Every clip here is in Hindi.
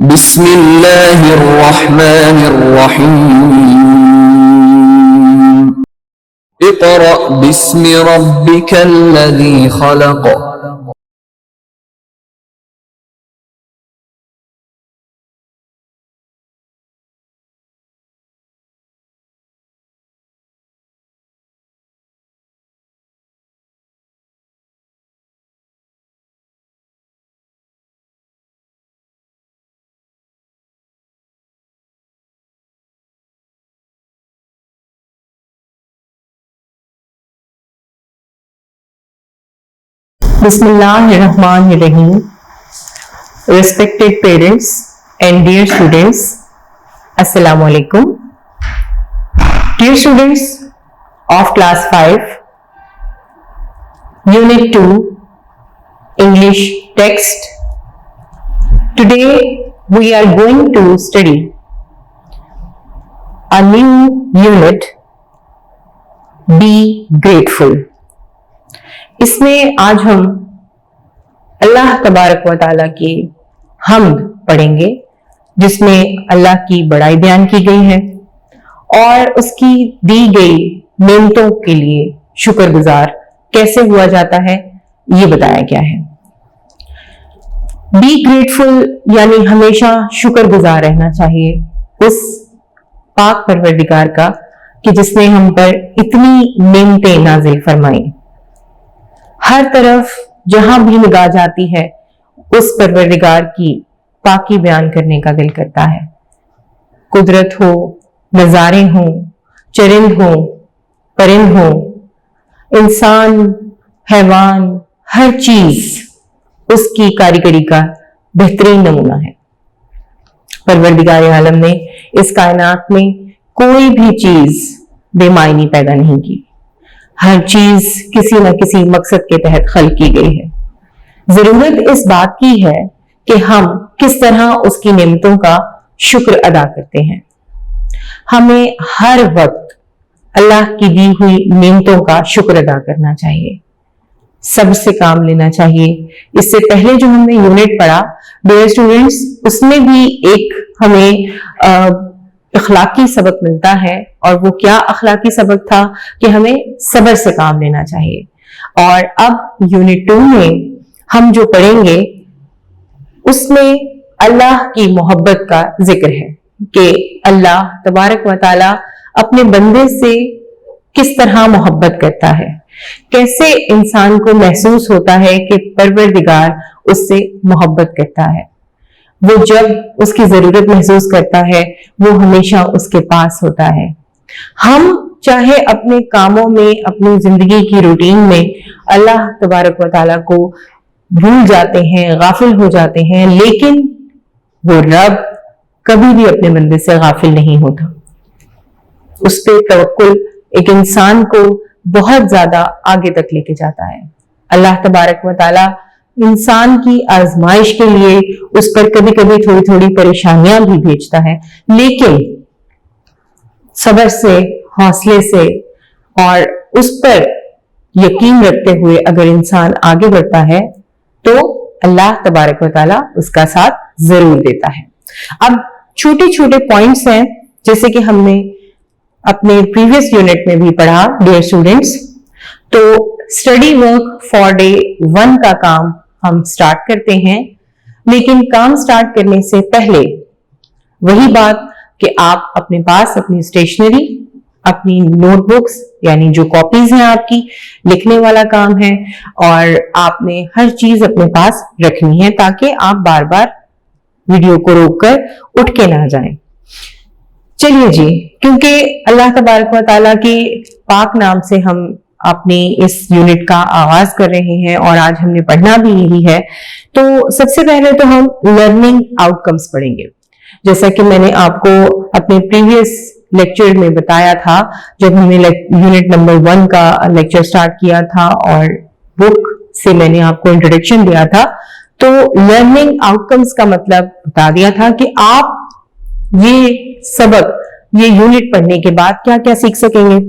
बिस्मिल्लाहिर्रहमानिर्रहीम। Iqra बिस्मि रब्बिकल्लज़ी खलक़। Bismillahirrahmanirrahim. Respected parents and dear students, Assalamu alaikum. Dear students of class 5, Unit 2, English text. Today we are going to study a new unit, Be Grateful. इसमें आज हम अल्लाह तबारक व तआला की हम्द पढ़ेंगे, जिसमें अल्लाह की बड़ाई बयान की गई है और उसकी दी गई नेमतों के लिए शुक्रगुजार कैसे हुआ जाता है ये बताया गया है। बी ग्रेटफुल यानी हमेशा शुक्रगुजार रहना चाहिए उस पाक परवरदिगार का कि जिसने हम पर इतनी नेमतें नाजिल फरमाई। हर तरफ जहां भी निगाह जाती है उस परवरदिगार की पाकी बयान करने का दिल करता है। कुदरत हो, नजारे हो, चरिंद हो, परिंद हो, इंसान, हैवान, हर चीज उसकी कारीगरी का बेहतरीन नमूना है। परवरदिगार आलम ने इस कायनात में कोई भी चीज बेमायनी पैदा नहीं की। हर चीज किसी न किसी मकसद के तहत खल्क की गई है। जरूरत इस बात की है कि हम किस तरह उसकी नेमतों का शुक्र अदा करते हैं। हमें हर वक्त अल्लाह की दी हुई नेमतों का शुक्र अदा करना चाहिए, सबसे काम लेना चाहिए। इससे पहले जो हमने यूनिट पढ़ा डियर स्टूडेंट्स, उसमें भी एक हमें अखलाकी सबक मिलता है, और वो क्या अखलाकी सबक था कि हमें सब्र से काम लेना चाहिए। और अब यूनिट 2 में हम जो पढ़ेंगे उसमें अल्लाह की मोहब्बत का जिक्र है कि अल्लाह तबारक व तआला अपने बंदे से किस तरह मोहब्बत करता है, कैसे इंसान को महसूस होता है कि परवरदिगार उससे मोहब्बत करता है। वो जब उसकी जरूरत महसूस करता है वो हमेशा उसके पास होता है। हम चाहे अपने कामों में, अपनी जिंदगी की रूटीन में अल्लाह तबारक व तआला को भूल जाते हैं, गाफिल हो जाते हैं, लेकिन वो रब कभी भी अपने बंदे से गाफिल नहीं होता। उस पे तवक्कुल एक इंसान को बहुत ज्यादा आगे तक लेके जाता है। अल्लाह तबारक व तआला इंसान की आजमाइश के लिए उस पर कभी कभी थोड़ी थोड़ी परेशानियां भी भेजता है, लेकिन सब्र से, हौसले से और उस पर यकीन रखते हुए अगर इंसान आगे बढ़ता है तो अल्लाह तबारक व तआला उसका साथ जरूर देता है। अब छोटे छोटे पॉइंट्स हैं, जैसे कि हमने अपने प्रीवियस यूनिट में भी पढ़ा डियर स्टूडेंट्स। तो स्टडी वर्क फॉर डे 1 का काम हम स्टार्ट करते हैं, लेकिन काम स्टार्ट करने से पहले वही बात कि आप अपने पास अपनी स्टेशनरी, अपनी नोटबुक्स यानी जो कॉपीज हैं आपकी, लिखने वाला काम है, और आपने हर चीज अपने पास रखनी है ताकि आप बार बार वीडियो को रोककर उठ के ना जाएं। चलिए जी, क्योंकि अल्लाह तबारक व तआला के पाक नाम से हम अपनी इस यूनिट का आगाज कर रहे हैं और आज हमने पढ़ना भी यही है, तो सबसे पहले तो हम लर्निंग आउटकम्स पढ़ेंगे। जैसा कि मैंने आपको अपने प्रीवियस लेक्चर में बताया था, जब हमने यूनिट नंबर 1 का लेक्चर स्टार्ट किया था और बुक से मैंने आपको इंट्रोडक्शन दिया था, तो लर्निंग आउटकम्स का मतलब बता दिया था कि आप ये सबक, ये यूनिट पढ़ने के बाद क्या क्या सीख सकेंगे।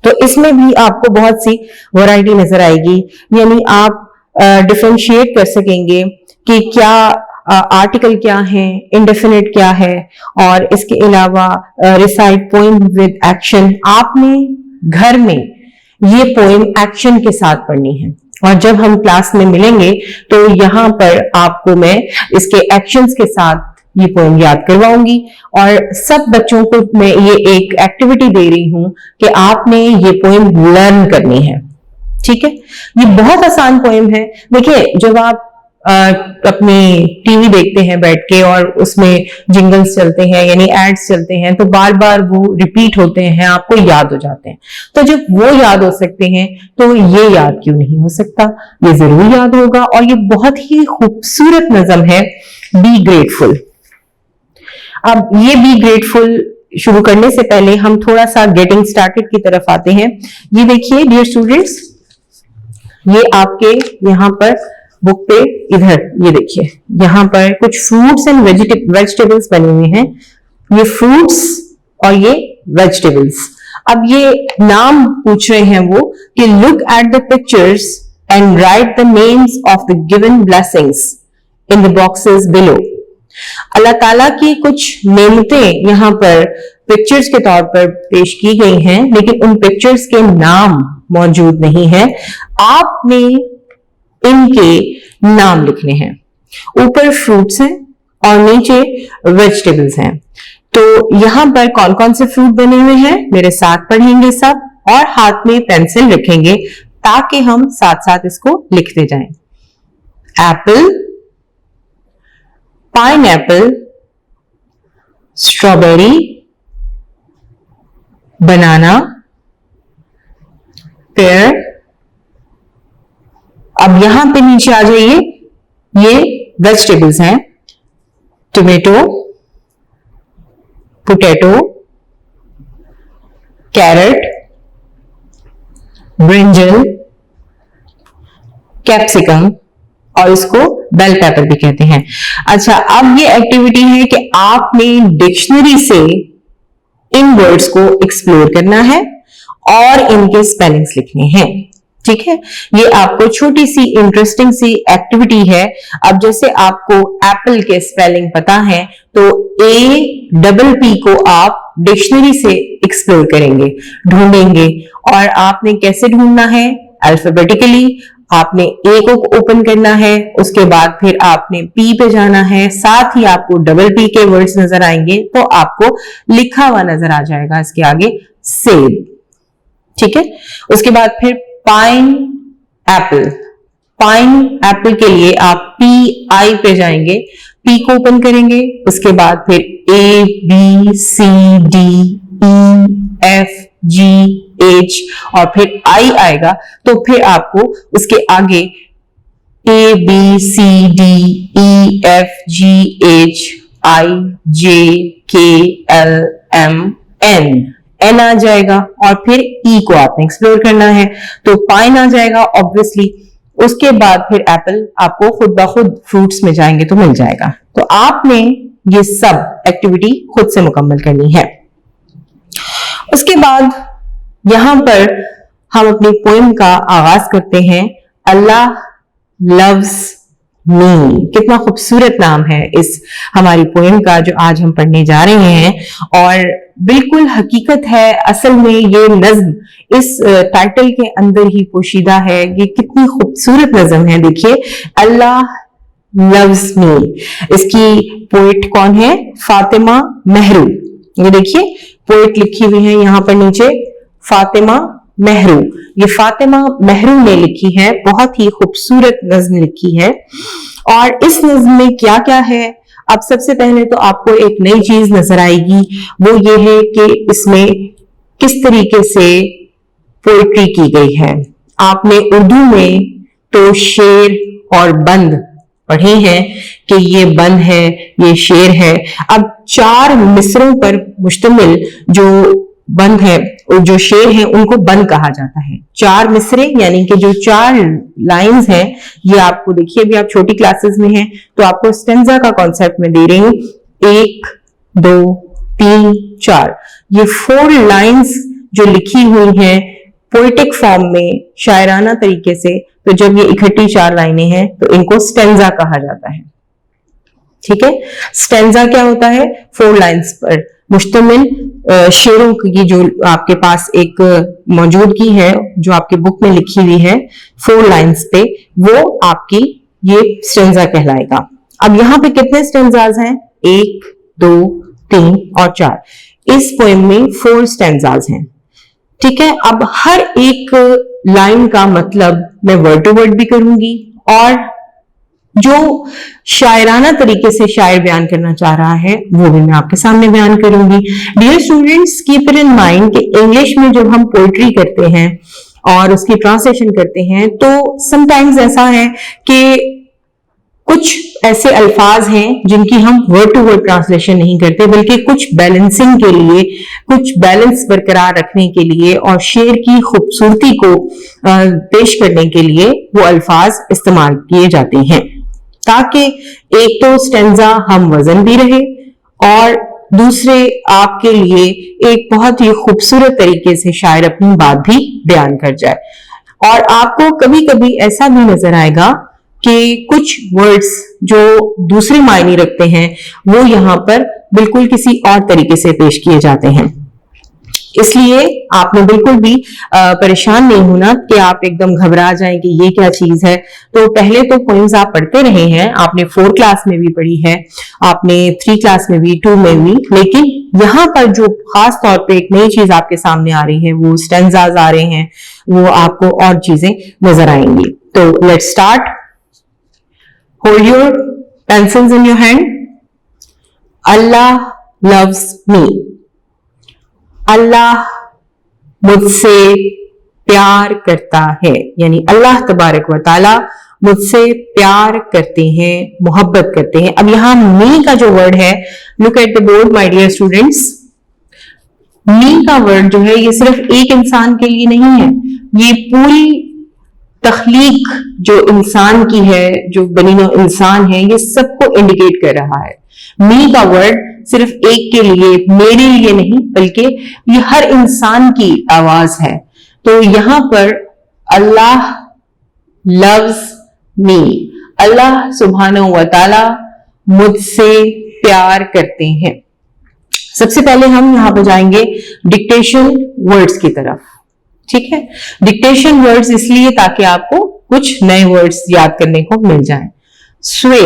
तो इसमें भी आपको बहुत सी वैरायटी नजर आएगी, यानी आप डिफरेंशिएट कर सकेंगे कि क्या आर्टिकल क्या है, इंडेफिनिट क्या है, और इसके अलावा रिसाइट पोएम विद एक्शन। आपने घर में ये पोएम एक्शन के साथ पढ़नी है, और जब हम क्लास में मिलेंगे तो यहाँ पर आपको मैं इसके एक्शंस के साथ ये पोएम याद करवाऊंगी, और सब बच्चों को मैं ये एक एक्टिविटी दे रही हूं कि आपने ये पोएम लर्न करनी है। ठीक है, ये बहुत आसान पोएम है। देखिए, जब आप अपनी टीवी देखते हैं बैठ के और उसमें जिंगल्स चलते हैं यानी एड्स चलते हैं, तो बार बार वो रिपीट होते हैं, आपको याद हो जाते हैं। तो जब वो याद हो सकते हैं तो ये याद क्यों नहीं हो सकता? ये जरूर याद होगा, और ये बहुत ही खूबसूरत नज़म है, बी ग्रेटफुल। अब ये बी ग्रेटफुल शुरू करने से पहले हम थोड़ा सा गेटिंग स्टार्टेड की तरफ आते हैं। ये देखिए डियर स्टूडेंट्स, ये आपके यहाँ पर बुक पे, इधर ये देखिए, यहाँ पर कुछ फ्रूट्स एंड वेजिटेबल्स बने हुए हैं। ये फ्रूट्स और ये वेजिटेबल्स। अब ये नाम पूछ रहे हैं वो कि look at the pictures and write the names of the given blessings in the boxes below. Allah ताला की कुछ नेमतें यहाँ पर पिक्चर्स के तौर पर पेश की गई हैं, लेकिन उन पिक्चर्स के नाम मौजूद नहीं है। आपने इनके नाम लिखने हैं। ऊपर फ्रूट्स हैं और नीचे वेजिटेबल्स हैं। तो यहां पर कौन कौन से फ्रूट बने हुए हैं मेरे साथ पढ़ेंगे सब, और हाथ में पेंसिल रखेंगे ताकि हम साथ साथ इसको लिखते जाएं। Apple, pineapple, strawberry, banana, pear. अब यहां पे नीचे आ जाइए, ये वेजिटेबल्स हैं, tomato, potato, carrot, brinjal, capsicum, और इसको बेल पेपर भी कहते हैं। अच्छा, अब ये एक्टिविटी है कि आपने डिक्शनरी से इन वर्ड्स को एक्सप्लोर करना है और इनके स्पेलिंग्स लिखने हैं। ठीक है, ये आपको छोटी सी इंटरेस्टिंग सी एक्टिविटी है। अब जैसे आपको एप्पल के स्पेलिंग पता है, तो APP को आप डिक्शनरी से एक्सप्लोर करेंगे, ढूंढेंगे। और आपने कैसे ढूंढना है? अल्फाबेटिकली आपने A को ओपन करना है, उसके बाद फिर आपने P पे जाना है, साथ ही आपको PP के वर्ड्स नजर आएंगे, तो आपको लिखा हुआ नजर आ जाएगा इसके आगे सेब। ठीक है, उसके बाद फिर पाइन एप्पल। पाइन एप्पल के लिए आप PI पे जाएंगे, P को ओपन करेंगे, उसके बाद फिर ABCDEFGH और फिर I आएगा, तो फिर आपको उसके आगे ABCDEFGHIJKLMN N आ जाएगा, और फिर E को आपने एक्सप्लोर करना है, तो पाइन आ जाएगा ऑब्वियसली। उसके बाद फिर एप्पल, आपको खुद ब खुद फ्रूट्स में जाएंगे तो मिल जाएगा। तो आपने ये सब एक्टिविटी खुद से मुकम्मल करनी है। उसके बाद यहां पर हम अपनी पोएम का आगाज करते हैं, अल्लाह लव्स मी। कितना खूबसूरत नाम है इस हमारी पोएम का जो आज हम पढ़ने जा रहे हैं, और बिल्कुल हकीकत है। असल में ये नज्म इस टाइटल के अंदर ही पोशीदा है। ये कितनी खूबसूरत नज्म है। देखिए, अल्लाह लव्स मी। इसकी पोएट कौन है? फातिमा मेहरू। ये देखिए पोएट लिखी हुई है यहाँ पर नीचे, फातिमा मेहरू। ये फातिमा मेहरू ने लिखी है, बहुत ही खूबसूरत नज्म लिखी है। और इस नज्म में क्या क्या है? अब सबसे पहले तो आपको एक नई चीज नजर आएगी, वो ये है कि इसमें किस तरीके से पोएट्री की गई है। आपने उर्दू में तो शेर और बंद पढ़े हैं कि ये बंद है, ये शेर है। अब 4 मिसरों पर मुश्तमिल जो बंद है और जो शेर है, उनको बंद कहा जाता है। 4 मिसरे यानी कि जो 4 लाइंस हैं, ये आपको देखिए, अभी आप छोटी क्लासेस में हैं तो आपको स्टेंजा का कॉन्सेप्ट में दे रही हूं। 1 2 3 4, ये 4 लाइंस जो लिखी हुई हैं पोएटिक फॉर्म में, शायराना तरीके से, तो जब ये इकट्ठी 4 लाइनें हैं तो इनको स्टेंजा कहा जाता है। ठीक है। स्टेंजा क्या होता है? 4 लाइन्स पर मुश्तमिल शेरों की जो आपके पास एक मौजूदगी है, जो आपकी बुक में लिखी हुई है 4 लाइन्स पे, वो आपकी ये स्टेंजा कहलाएगा। अब यहाँ पे कितने स्टेंजाज हैं? 1, 2, 3 और 4। इस पोएम में 4 स्टेंजाज हैं, ठीक है। अब हर एक लाइन का मतलब मैं वर्ड टू वर्ड भी करूंगी और जो शायराना तरीके से शायर बयान करना चाह रहा है वो भी मैं आपके सामने बयान करूंगी। Dear students, keep it in mind कि इंग्लिश में जब हम पोएट्री करते हैं और उसकी ट्रांसलेशन करते हैं तो समटाइम्स ऐसा है कि कुछ ऐसे अल्फाज हैं जिनकी हम वर्ड टू वर्ड ट्रांसलेशन नहीं करते, बल्कि कुछ बैलेंसिंग के लिए, कुछ बैलेंस बरकरार रखने के लिए और शेर की खूबसूरती को पेश करने के लिए वो अल्फाज इस्तेमाल किए जाते हैं, ताकि एक तो स्टेंजा हम वजन भी रहे और दूसरे आपके लिए एक बहुत ही खूबसूरत तरीके से शायर अपनी बात भी बयान कर जाए। और आपको कभी कभी ऐसा भी नजर आएगा कि कुछ वर्ड्स जो दूसरे मायने रखते हैं वो यहाँ पर बिल्कुल किसी और तरीके से पेश किए जाते हैं। इसलिए आपने बिल्कुल भी परेशान नहीं होना कि आप एकदम घबरा जाएं कि ये क्या चीज है। तो पहले तो पोएम्स आप पढ़ते रहे हैं, आपने 4 क्लास में भी पढ़ी है, आपने 3 क्लास में भी, 2 में भी, लेकिन यहाँ पर जो खास तौर पे एक नई चीज आपके सामने आ रही है वो स्टेंजाज आ रहे हैं, वो आपको और चीजें नजर आएंगी। तो let's start. Hold your pencils in your hand. Allah loves me. अल्लाह मुझसे प्यार करता है, यानी अल्लाह तबारक व ताला मुझसे प्यार करते हैं, मोहब्बत करते हैं। अब यहां मी का जो वर्ड है, look at the board my dear students. Me का वर्ड जो है ये सिर्फ एक इंसान के लिए नहीं है, ये पूरी तख्लीक जो इंसान की है, जो बनी नौ इंसान है, ये सबको इंडिकेट कर रहा है। मी का वर्ड सिर्फ एक के लिए, मेरे लिए नहीं, बल्कि ये हर इंसान की आवाज है। तो यहां पर अल्लाह लव्स मी, अल्लाह सुब्हानहू व तआला मुझसे प्यार करते हैं। सबसे पहले हम यहां पर जाएंगे डिक्टेशन वर्ड्स की तरफ, ठीक है। डिक्टेशन वर्ड्स इसलिए ताकि आपको कुछ नए वर्ड्स याद करने को मिल जाएं। स्वे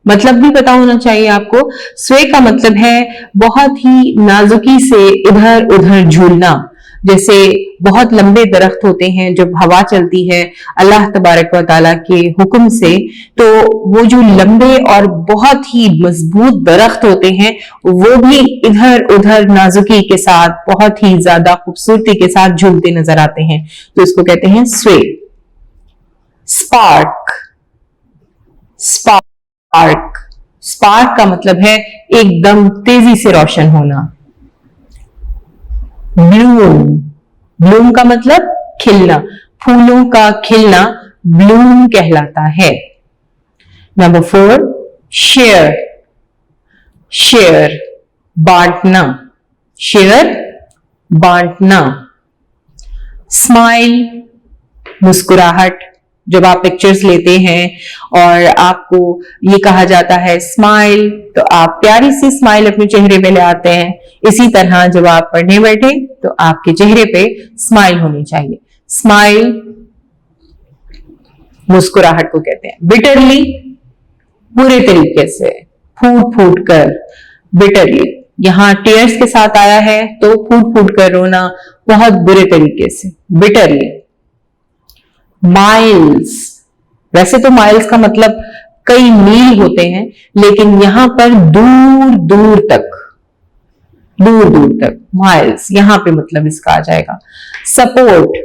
मतलब भी पता होना चाहिए आपको। स्वे का मतलब है बहुत ही नाजुकी से इधर उधर झूलना। जैसे बहुत लंबे दरख्त होते हैं, जब हवा चलती है अल्लाह तबारक व ताला के हुक्म से, तो वो जो लंबे और बहुत ही मजबूत दरख्त होते हैं वो भी इधर उधर नाजुकी के साथ, बहुत ही ज्यादा खूबसूरती के साथ झूलते नजर आते हैं, तो इसको कहते हैं स्वे। स्पार्क, स्पार्क, स्पार्क का मतलब है एकदम तेजी से रोशन होना। ब्लूम, ब्लूम का मतलब खिलना, फूलों का खिलना ब्लूम कहलाता है। नंबर 4 शेयर, शेयर बांटना, शेयर बांटना। स्माइल मुस्कुराहट, जब आप पिक्चर्स लेते हैं और आपको ये कहा जाता है स्माइल, तो आप प्यारी सी स्माइल अपने चेहरे पे ले आते हैं। इसी तरह जब आप पढ़ने बैठे तो आपके चेहरे पे स्माइल होनी चाहिए। स्माइल मुस्कुराहट को कहते हैं। बिटरली बुरे तरीके से, फूट फूट कर, बिटरली यहां टीयर्स के साथ आया है तो फूट फूट कर रोना, बहुत बुरे तरीके से, बिटरली। माइल्स, वैसे तो माइल्स का मतलब कई मील होते हैं, लेकिन यहां पर दूर दूर तक, दूर दूर तक, माइल्स यहां पे मतलब इसका आ जाएगा। सपोर्ट,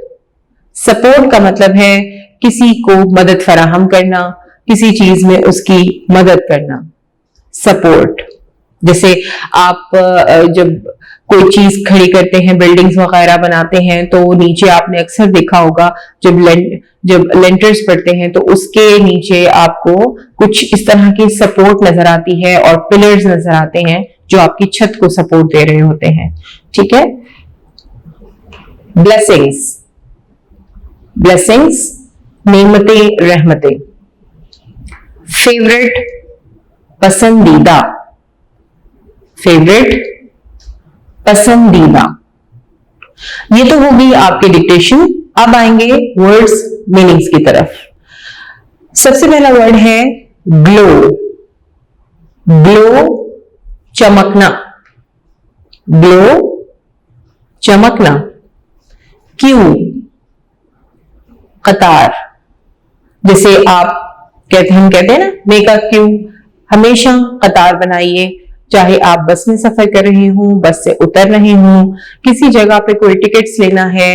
सपोर्ट का मतलब है किसी को मदद फराहम करना, किसी चीज में उसकी मदद करना। सपोर्ट, जैसे आप जब कोई चीज खड़ी करते हैं, बिल्डिंग्स वगैरह बनाते हैं, तो नीचे आपने अक्सर देखा होगा जब लेंटर्स पड़ते हैं तो उसके नीचे आपको कुछ इस तरह की सपोर्ट नजर आती है और पिलर्स नजर आते हैं जो आपकी छत को सपोर्ट दे रहे होते हैं, ठीक है। ब्लेसिंग्स, ब्लेसिंग्स नेमतें, रहमतें। फेवरेट पसंदीदा, फेवरेट, पसंदीदा। ये तो हो गई आपकी डिक्टेशन। अब आएंगे वर्ड्स मीनिंग्स की तरफ। सबसे पहला वर्ड है ग्लो। ग्लो, चमकना। ग्लो, चमकना। क्यू, कतार। जैसे हम कहते हैं ना, मेक अ क्यू, हमेशा कतार बनाइए। चाहे आप बस में सफर कर रहे हो, बस से उतर रहे हो, किसी जगह पे कोई टिकट्स लेना है,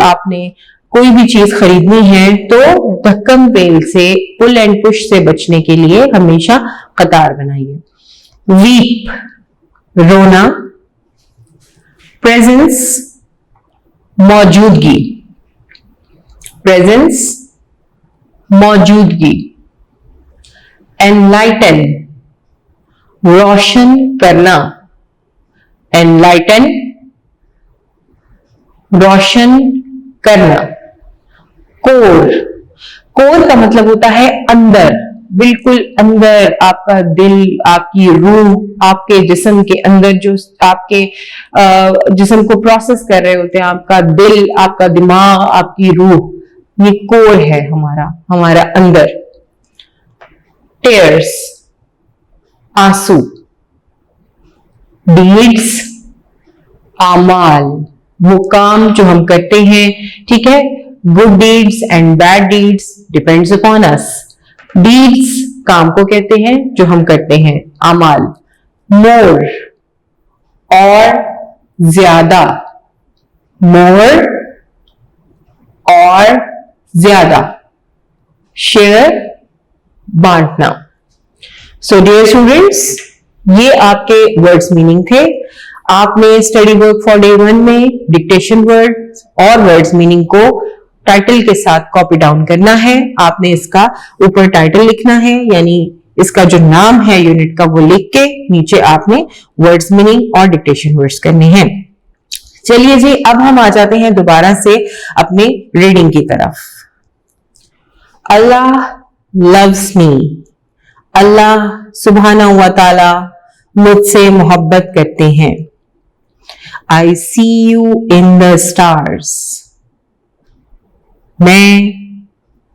आपने कोई भी चीज खरीदनी है, तो धक्कम पेल से, पुल एंड पुश से बचने के लिए हमेशा कतार बनाइए। वीप, रोना। प्रेजेंस, मौजूदगी। प्रेजेंस, मौजूदगी। एनलाइटन, रोशन करना। एनलाइटन, रोशन करना। कोर, कोर का मतलब होता है अंदर, बिल्कुल अंदर, आपका दिल, आपकी रूह, आपके जिस्म के अंदर जो आपके जिस्म को प्रोसेस कर रहे होते हैं, आपका दिल, आपका दिमाग, आपकी रूह, ये कोर है हमारा अंदर। टेयर्स, आंसू। डीड्स, आमाल, वो काम जो हम करते हैं, ठीक है। Good deeds and bad deeds depends upon us. Deeds काम को कहते हैं जो हम करते हैं, आमाल। मोर, और ज्यादा। मोर, और ज्यादा। शेयर, बांटना। सो डियर स्टूडेंट्स, ये आपके वर्ड्स मीनिंग थे। आपने स्टडी वर्क फॉर डे 1 में डिक्टेशन वर्ड्स और वर्ड्स मीनिंग को टाइटल के साथ कॉपी डाउन करना है। आपने इसका ऊपर टाइटल लिखना है, यानी इसका जो नाम है यूनिट का वो लिख के नीचे आपने वर्ड्स मीनिंग और डिक्टेशन वर्ड्स करने हैं। चलिए जी, अब हम आ जाते हैं दोबारा से अपने रीडिंग की तरफ। अल्लाह लव्स मी। अल्लाह सुब्हानहू व तआला मुझसे मोहब्बत करते हैं। आई सी यू इन द स्टार्स। मैं,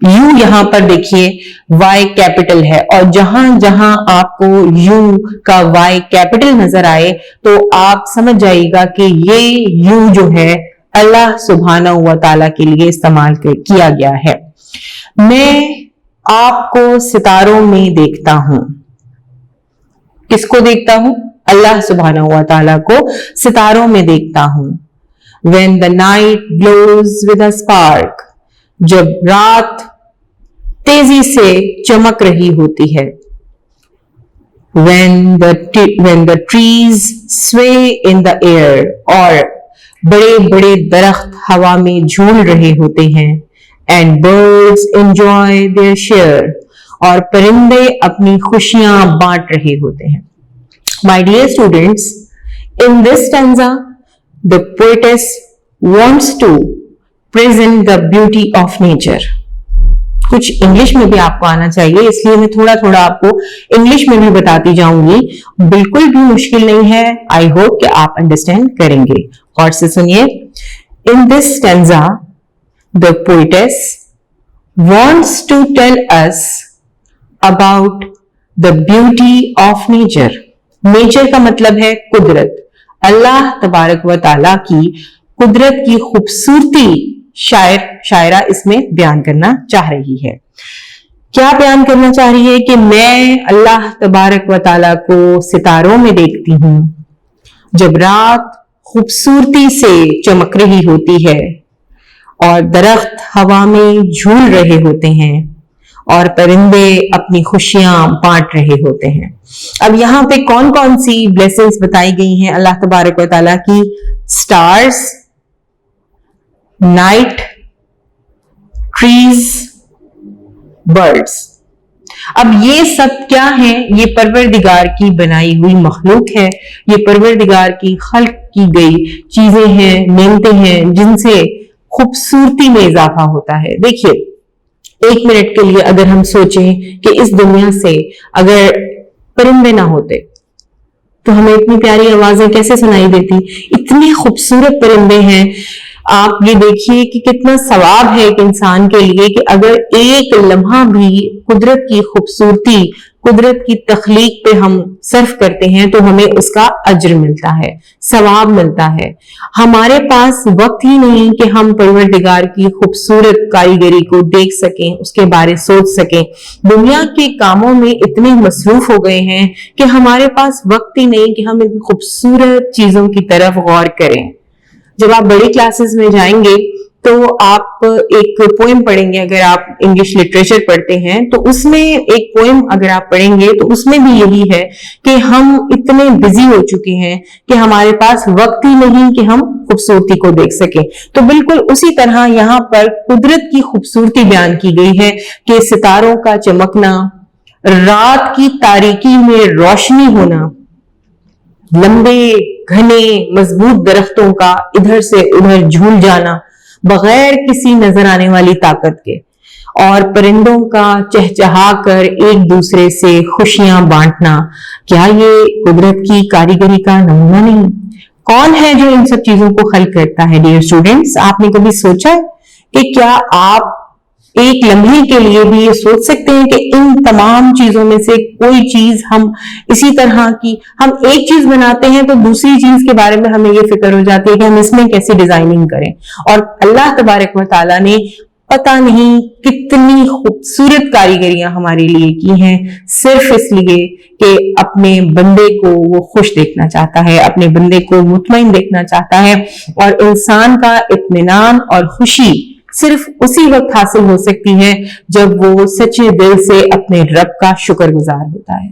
यू यहां पर देखिए वाई कैपिटल है, और जहां जहां आपको यू का वाई कैपिटल नजर आए तो आप समझ जाइएगा कि ये यू जो है अल्लाह सुब्हानहू व तआला के लिए इस्तेमाल किया गया है। मैं आपको सितारों में देखता हूं। किसको देखता हूं? अल्लाह सुब्हानहू व तआला को सितारों में देखता हूं। When the night glows with a spark, जब रात तेजी से चमक रही होती है। When the trees sway in the air, और बड़े बड़े दरख्त हवा में झूल रहे होते हैं। And birds enjoy their share, और परिंदे अपनी खुशियां बांट रहे होते हैं। My dear students, in this stanza, the poetess wants to present the beauty of nature. कुछ इंग्लिश में भी आपको आना चाहिए, इसलिए मैं थोड़ा थोड़ा आपको इंग्लिश में भी बताती जाऊंगी। बिल्कुल भी मुश्किल नहीं है, आई होप कि आप अंडरस्टैंड करेंगे। और से सुनिए। In this stanza the poetess wants to tell us about the beauty of nature. Nature का मतलब है कुदरत। अल्लाह तबारक व ताला की कुदरत की खूबसूरती शायरा इसमें बयान करना चाह रही है। क्या बयान करना चाह रही है? कि मैं अल्लाह तबारक व ताला को सितारों में देखती हूं जब रात खूबसूरती से चमक रही होती है, और दरख्त हवा में झूल रहे होते हैं, और परिंदे अपनी खुशियां बांट रहे होते हैं। अब यहां पे कौन कौन सी ब्लेसिंग्स बताई गई हैं अल्लाह तबारक व तआला की? Stars, night, trees, birds. अब ये सब क्या है? ये परवरदिगार की बनाई हुई मखलूक है, ये परवरदिगार की खल्क की गई चीजें हैं, नेमतें हैं, जिनसे खूबसूरती में इजाफा होता है। देखिए, एक मिनट के लिए अगर हम सोचें कि इस दुनिया से अगर परिंदे ना होते तो हमें इतनी प्यारी आवाजें कैसे सुनाई देती। इतने खूबसूरत परिंदे हैं। आप ये देखिए कि कितना सवाब है एक इंसान के लिए कि अगर एक लम्हा भी कुदरत की खूबसूरती, कुदरत की तख्लीक पे हम सर्फ करते हैं तो हमें उसका अज्र मिलता है, सवाब मिलता है। हमारे पास वक्त ही नहीं कि हम परवरदिगार की खूबसूरत कारीगरी को देख सकें, उसके बारे सोच सकें। दुनिया के कामों में इतने मसरूफ हो गए हैं कि हमारे पास वक्त ही नहीं कि हम इन खूबसूरत चीजों की तरफ गौर करें। जब आप बड़ी क्लासेस में जाएंगे तो आप एक पोएम पढ़ेंगे, अगर आप इंग्लिश लिटरेचर पढ़ते हैं तो उसमें एक पोएम अगर आप पढ़ेंगे तो उसमें भी यही है कि हम इतने बिजी हो चुके हैं कि हमारे पास वक्त ही नहीं कि हम खूबसूरती को देख सकें। तो बिल्कुल उसी तरह यहाँ पर कुदरत की खूबसूरती बयान की गई है कि सितारों का चमकना, रात की तारीकी में रोशनी होना, लंबे घने मजबूत दरख्तों का इधर से उधर झूल जाना बगैर किसी नजर आने वाली ताकत के, और परिंदों का चहचहा कर एक दूसरे से खुशियां बांटना, क्या ये कुदरत की कारीगरी का नमूना नहीं? कौन है जो इन सब चीजों को खल्क करता है? डियर स्टूडेंट्स, आपने कभी सोचा है कि क्या आप एक लम्हे के लिए भी ये सोच सकते हैं कि इन तमाम चीजों में से कोई चीज हम इसी तरह की, हम एक चीज बनाते हैं तो दूसरी चीज के बारे में हमें ये फिक्र हो जाती है कि हम इसमें कैसी डिजाइनिंग करें। और अल्लाह तबारक व तआला ने पता नहीं कितनी खूबसूरत कारीगरियां हमारे लिए की हैं, सिर्फ इसलिए कि अपने बंदे को वो खुश देखना चाहता है, अपने बंदे को मुतमईन देखना चाहता है। और इंसान का इत्मीनान और खुशी सिर्फ उसी वक्त हासिल हो सकती है जब वो सच्चे दिल से अपने रब का शुक्रगुजार होता है।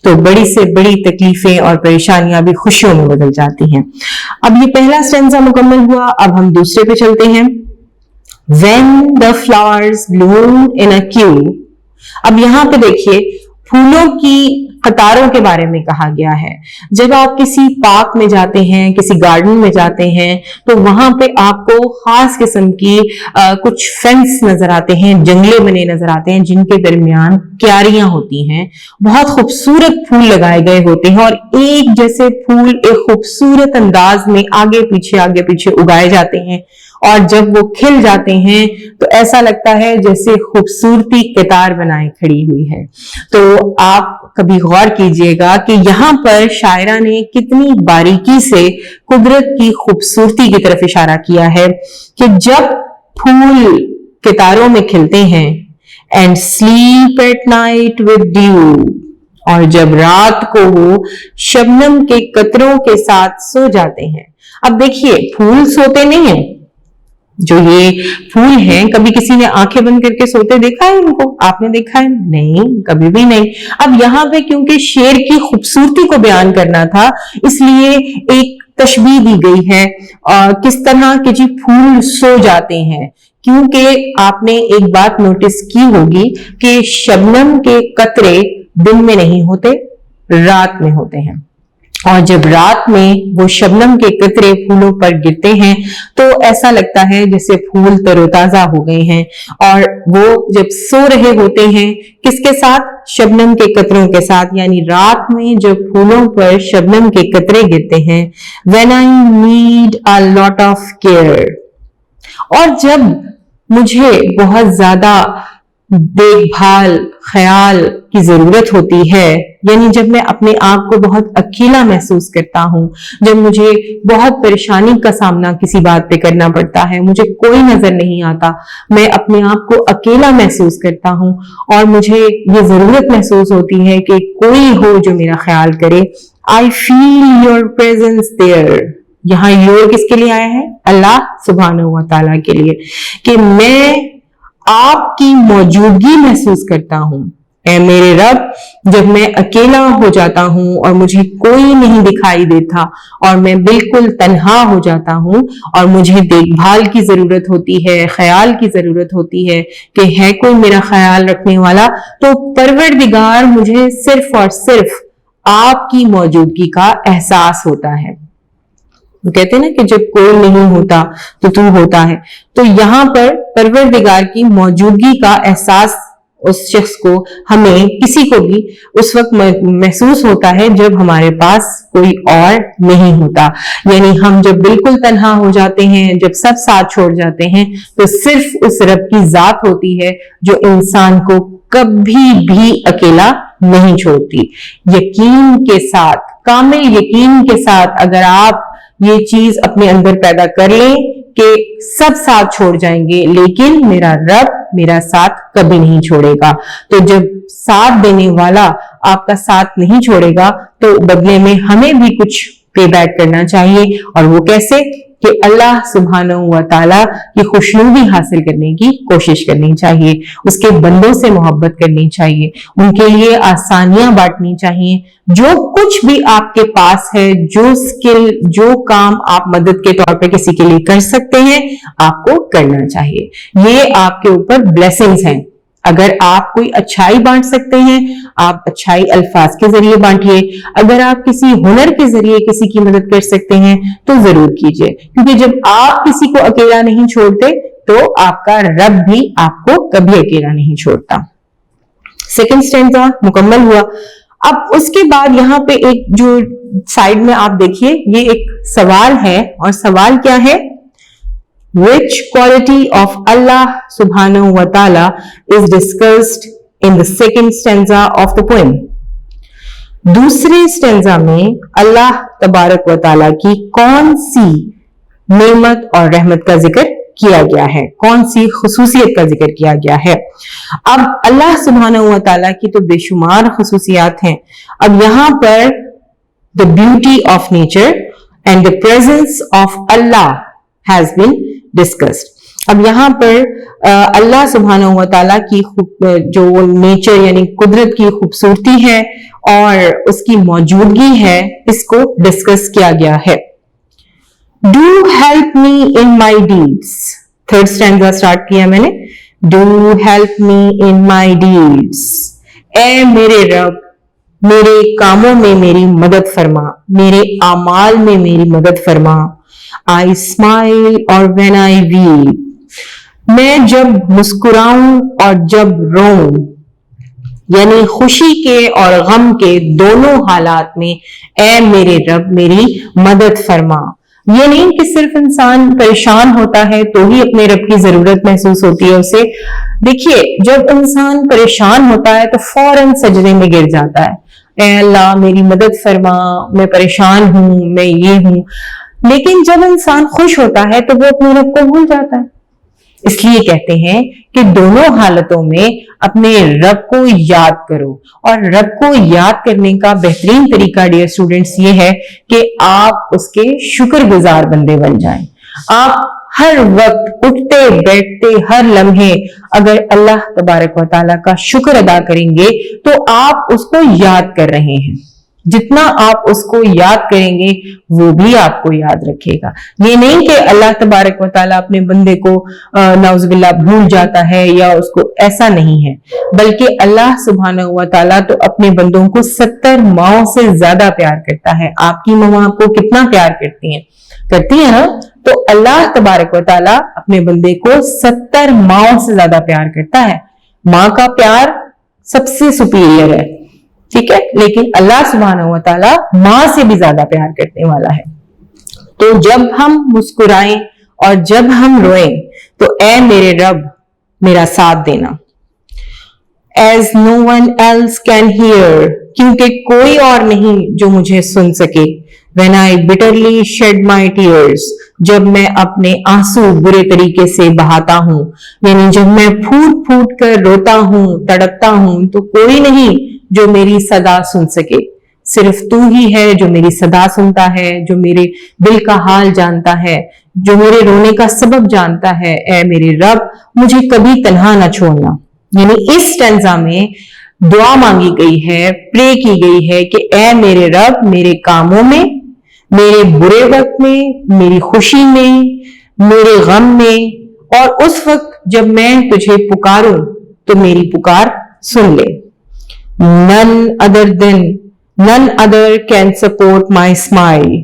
तो बड़ी से बड़ी तकलीफें और परेशानियां भी खुशियों में बदल जाती हैं। अब ये पहला स्टेंजा मुकम्मल हुआ, अब हम दूसरे पे चलते हैं। When the flowers bloom in a queue, अब यहां पे देखिए फूलों की कतारों के बारे में कहा गया है। जब आप किसी पार्क में जाते हैं, किसी गार्डन में जाते हैं तो वहां पे आपको खास किस्म की कुछ फेंस नजर आते हैं, जंगले बने नजर आते हैं जिनके दरमियान क्यारियां होती हैं, बहुत खूबसूरत फूल लगाए गए होते हैं और एक जैसे फूल एक खूबसूरत अंदाज में आगे पीछे उगाए जाते हैं और जब वो खिल जाते हैं तो ऐसा लगता है जैसे खूबसूरती कतार बनाए खड़ी हुई है। तो आप कभी गौर कीजिएगा कि यहाँ पर शायरा ने कितनी बारीकी से कुदरत की खूबसूरती की तरफ इशारा किया है कि जब फूल कतारों में खिलते हैं, and sleep at night with due, और जब रात को वो शबनम के कतरों के साथ सो जाते हैं। अब देखिए फूल सोते नहीं है, जो ये फूल हैं कभी किसी ने आंखें बंद करके सोते देखा है इनको? आपने देखा है? नहीं, कभी भी नहीं। अब यहाँ पे क्योंकि शेर की खूबसूरती को बयान करना था इसलिए एक तशबीह दी गई है किस तरह के जी फूल सो जाते हैं, क्योंकि आपने एक बात नोटिस की होगी कि शबनम के कतरे दिन में नहीं होते, रात में होते हैं। और जब रात में वो शबनम के कतरे फूलों पर गिरते हैं तो ऐसा लगता है जैसे फूल तरोताजा हो गए हैं। और वो जब सो रहे होते हैं किसके साथ? शबनम के कतरों के साथ। यानी रात में जब फूलों पर शबनम के कतरे गिरते हैं, when I need a lot of care, और जब मुझे बहुत ज्यादा देखभाल ख्याल की जरूरत होती है, यानी जब मैं अपने आप को बहुत अकेला महसूस करता हूं, जब मुझे बहुत परेशानी का सामना किसी बात पे करना पड़ता है, मुझे कोई नजर नहीं आता, मैं अपने आप को अकेला महसूस करता हूं और मुझे ये जरूरत महसूस होती है कि कोई हो जो मेरा ख्याल करे, I feel your presence there. यहाँ योर किसके लिए आया है? अल्लाह सुब्हानहू व तआला के लिए, कि मैं आपकी मौजूदगी महसूस करता हूं। ऐ मेरे रब, जब मैं अकेला हो जाता हूं और मुझे कोई नहीं दिखाई देता और मैं बिल्कुल तन्हा हो जाता हूं और मुझे देखभाल की जरूरत होती है, ख्याल की जरूरत होती है कि है कोई मेरा ख्याल रखने वाला, तो परवरदिगार मुझे सिर्फ और सिर्फ आपकी मौजूदगी का एहसास होता है। कहते हैं ना कि जब कोई नहीं होता तो तू होता है। तो यहाँ पर परवरदिगार की मौजूदगी का एहसास उस शख्स को, हमें, किसी को भी उस वक्त महसूस होता है जब हमारे पास कोई और नहीं होता। यानी हम जब बिल्कुल तन्हा हो जाते हैं, जब सब साथ छोड़ जाते हैं, तो सिर्फ उस रब की जात होती है जो इंसान को कभी भी अकेला नहीं छोड़ती। यकीन के साथ, कामिल यकीन के साथ अगर आप ये चीज अपने अंदर पैदा कर लें कि सब साथ छोड़ जाएंगे लेकिन मेरा रब मेरा साथ कभी नहीं छोड़ेगा, तो जब साथ देने वाला आपका साथ नहीं छोड़ेगा तो बदले में हमें भी कुछ पे बैक करना चाहिए। और वो कैसे? कि अल्लाह सुब्हानहू व तआला की खुशनुदी हासिल करने की कोशिश करनी चाहिए, उसके बंदों से मोहब्बत करनी चाहिए, उनके लिए आसानियां बांटनी चाहिए। जो कुछ भी आपके पास है, जो स्किल, जो काम आप मदद के तौर पे किसी के लिए कर सकते हैं, आपको करना चाहिए। ये आपके ऊपर ब्लेसिंग्स हैं। अगर आप कोई अच्छाई बांट सकते हैं, आप अच्छाई अल्फाज के जरिए बांटिए। अगर आप किसी हुनर के जरिए किसी की मदद कर सकते हैं तो जरूर कीजिए, क्योंकि जब आप किसी को अकेला नहीं छोड़ते तो आपका रब भी आपको कभी अकेला नहीं छोड़ता। सेकंड स्टैंजा मुकम्मल हुआ। अब उसके बाद यहाँ पे एक जो साइड में आप देखिए, ये एक सवाल है, और सवाल क्या है? Which quality of Allah subhanahu wa ta'ala is discussed in the second stanza of the poem? दूसरे स्टेंजा में अल्लाह तबारक व ताला की कौन सी नेमत और रहमत का जिक्र किया गया है, कौन सी खुसूसियत का जिक्र किया गया है। अब अल्लाह सुब्हानहू व ताला की तो बेशुमार खुसूसियात हैं। अब यहां पर the beauty of nature and the presence of Allah has been discussed. अब यहाँ पर अल्लाह सुब्हानहू व तआला की जो नेचर यानी कुदरत की खूबसूरती है और उसकी मौजूदगी है, इसको डिस्कस किया गया है। Do help me in my deeds, third stanza start किया मैंने। Do help me in my deeds, ए मेरे रब मेरे कामों में मेरी मदद फरमा, मेरे आमाल में मेरी मदद फरमा। I smile और when I weep, मैं जब मुस्कुराऊं और जब रोऊं, यानी खुशी के और गम के दोनों हालात में ए मेरे रब मेरी मदद फरमा। ये नहीं कि सिर्फ इंसान परेशान होता है तो ही अपने रब की जरूरत महसूस होती है उसे। देखिए, जब इंसान परेशान होता है तो फौरन सजदे में गिर जाता है, ए अल्लाह मेरी मदद फरमा, मैं परेशान हूं, मैं ये हूं। लेकिन जब इंसान खुश होता है तो वो अपने रब को भूल जाता है। इसलिए कहते हैं कि दोनों हालतों में अपने रब को याद करो, और रब को याद करने का बेहतरीन तरीका डियर स्टूडेंट्स ये है कि आप उसके शुक्रगुजार बंदे बन जाएं। आप हर वक्त उठते बैठते हर लम्हे अगर अल्लाह तबारक व तआला का शुक्र अदा करेंगे तो आप उसको याद कर रहे हैं। जितना आप उसको याद करेंगे वो भी आपको याद रखेगा। ये नहीं कि अल्लाह तबारक व तआला अपने बंदे को नाउज़ुबिल्लाह भूल जाता है या उसको, ऐसा नहीं है, बल्कि अल्लाह सुब्हानहू व तआला तो अपने बंदों को 70 माओं से ज्यादा प्यार करता है। आपकी माँ आपको कितना प्यार करती हैं? करती है ना? तो अल्लाह तबारक व तआला अपने बंदे को 70 माओं से ज्यादा प्यार करता है। माँ का प्यार सबसे सुपीरियर है, ठीक है, लेकिन अल्लाह सुब्हानहू व तआला मां से भी ज्यादा प्यार करने वाला है। तो जब हम मुस्कुराएं और जब हम रोएं तो ए मेरे रब मेरा साथ देना। As no one else can hear, क्योंकि कोई और नहीं जो मुझे सुन सके। When I bitterly shed my tears, जब मैं अपने आंसू बुरे तरीके से बहाता हूं, यानी जब मैं फूट फूट कर रोता हूं, तड़पता हूं, तो कोई नहीं जो मेरी सदा सुन सके। सिर्फ तू ही है जो मेरी सदा सुनता है, जो मेरे दिल का हाल जानता है, जो मेरे रोने का सबब जानता है। ए मेरे रब मुझे कभी तन्हा न छोड़ना। यानी इस स्टैंजा में दुआ मांगी गई है, प्रे की गई है कि ए मेरे रब मेरे कामों में, मेरे बुरे वक्त में, मेरी खुशी में, मेरे गम में, और उस वक्त जब मैं तुझे पुकारूं तो मेरी पुकार सुन ले। None other can support my smile,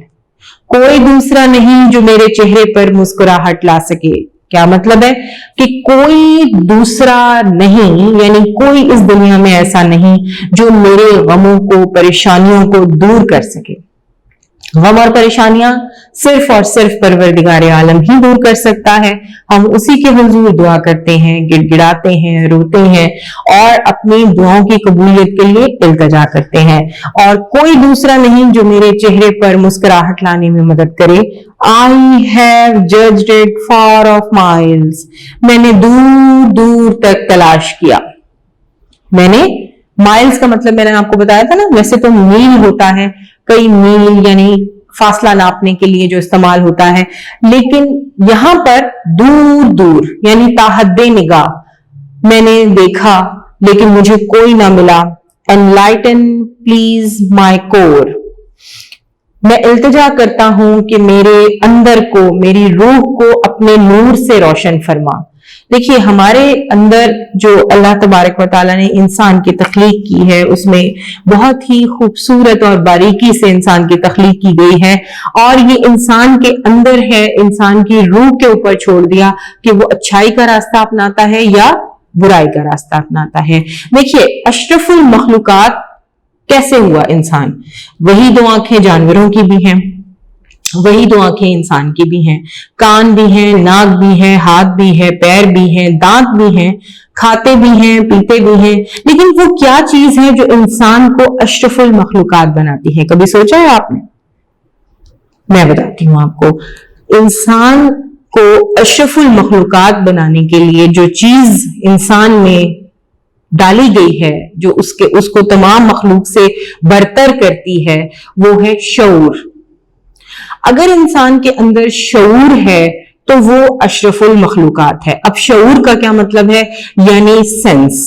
कोई दूसरा नहीं जो मेरे चेहरे पर मुस्कुराहट ला सके। क्या मतलब है कि कोई दूसरा नहीं, यानी कोई इस दुनिया में ऐसा नहीं जो मेरे गमों को, परेशानियों को दूर कर सके। गम और परेशानियां सिर्फ और सिर्फ परवरदिगार आलम ही दूर कर सकता है। हम उसी के हुजूर दुआ करते हैं, गिड़गिड़ाते हैं, रोते हैं और अपनी दुआओं की कबूलियत के लिए इल्तिजा करते हैं, और कोई दूसरा नहीं जो मेरे चेहरे पर मुस्कुराहट लाने में मदद करे। I have judged it far of miles, मैंने दूर दूर तक तलाश किया। मैंने, माइल्स का मतलब मैंने आपको बताया था ना, वैसे तो मील होता है, कई मील यानी फासला नापने के लिए जो इस्तेमाल होता है, लेकिन यहां पर दूर दूर यानी ताहद्दे निगाह मैंने देखा लेकिन मुझे कोई ना मिला। एनलाइटन प्लीज माई कोर, मैं इल्तिजा करता हूं कि मेरे अंदर को, मेरी रूह को अपने नूर से रोशन फरमा। देखिए, हमारे अंदर जो अल्लाह तबारक व तआला ने इंसान की तख्लीक की है, उसमें बहुत ही खूबसूरत और बारीकी से इंसान की तख्लीक की गई है, और ये इंसान के अंदर है, इंसान की रूह के ऊपर छोड़ दिया कि वो अच्छाई का रास्ता अपनाता है या बुराई का रास्ता अपनाता है। देखिए, अशरफुल मखलूकात कैसे हुआ इंसान? वही दो आंखें जानवरों की भी हैं, वही दो आंखें इंसान की भी हैं, कान भी हैं, नाक भी है, हाथ भी है, पैर भी हैं, दांत भी हैं, खाते भी हैं, पीते भी हैं, लेकिन वो क्या चीज है जो इंसान को अशरफुल मखलूकात बनाती है? कभी सोचा है आपने? मैं बताती हूं आपको। इंसान को अशरफुल मखलूकात बनाने के लिए जो चीज इंसान में डाली गई है, जो उसको तमाम मखलूक से बरतर करती है, वो है शऊर। अगर इंसान के अंदर शऊर है तो वो अशरफुल मखलूकात है। अब शऊर का क्या मतलब है? यानी सेंस।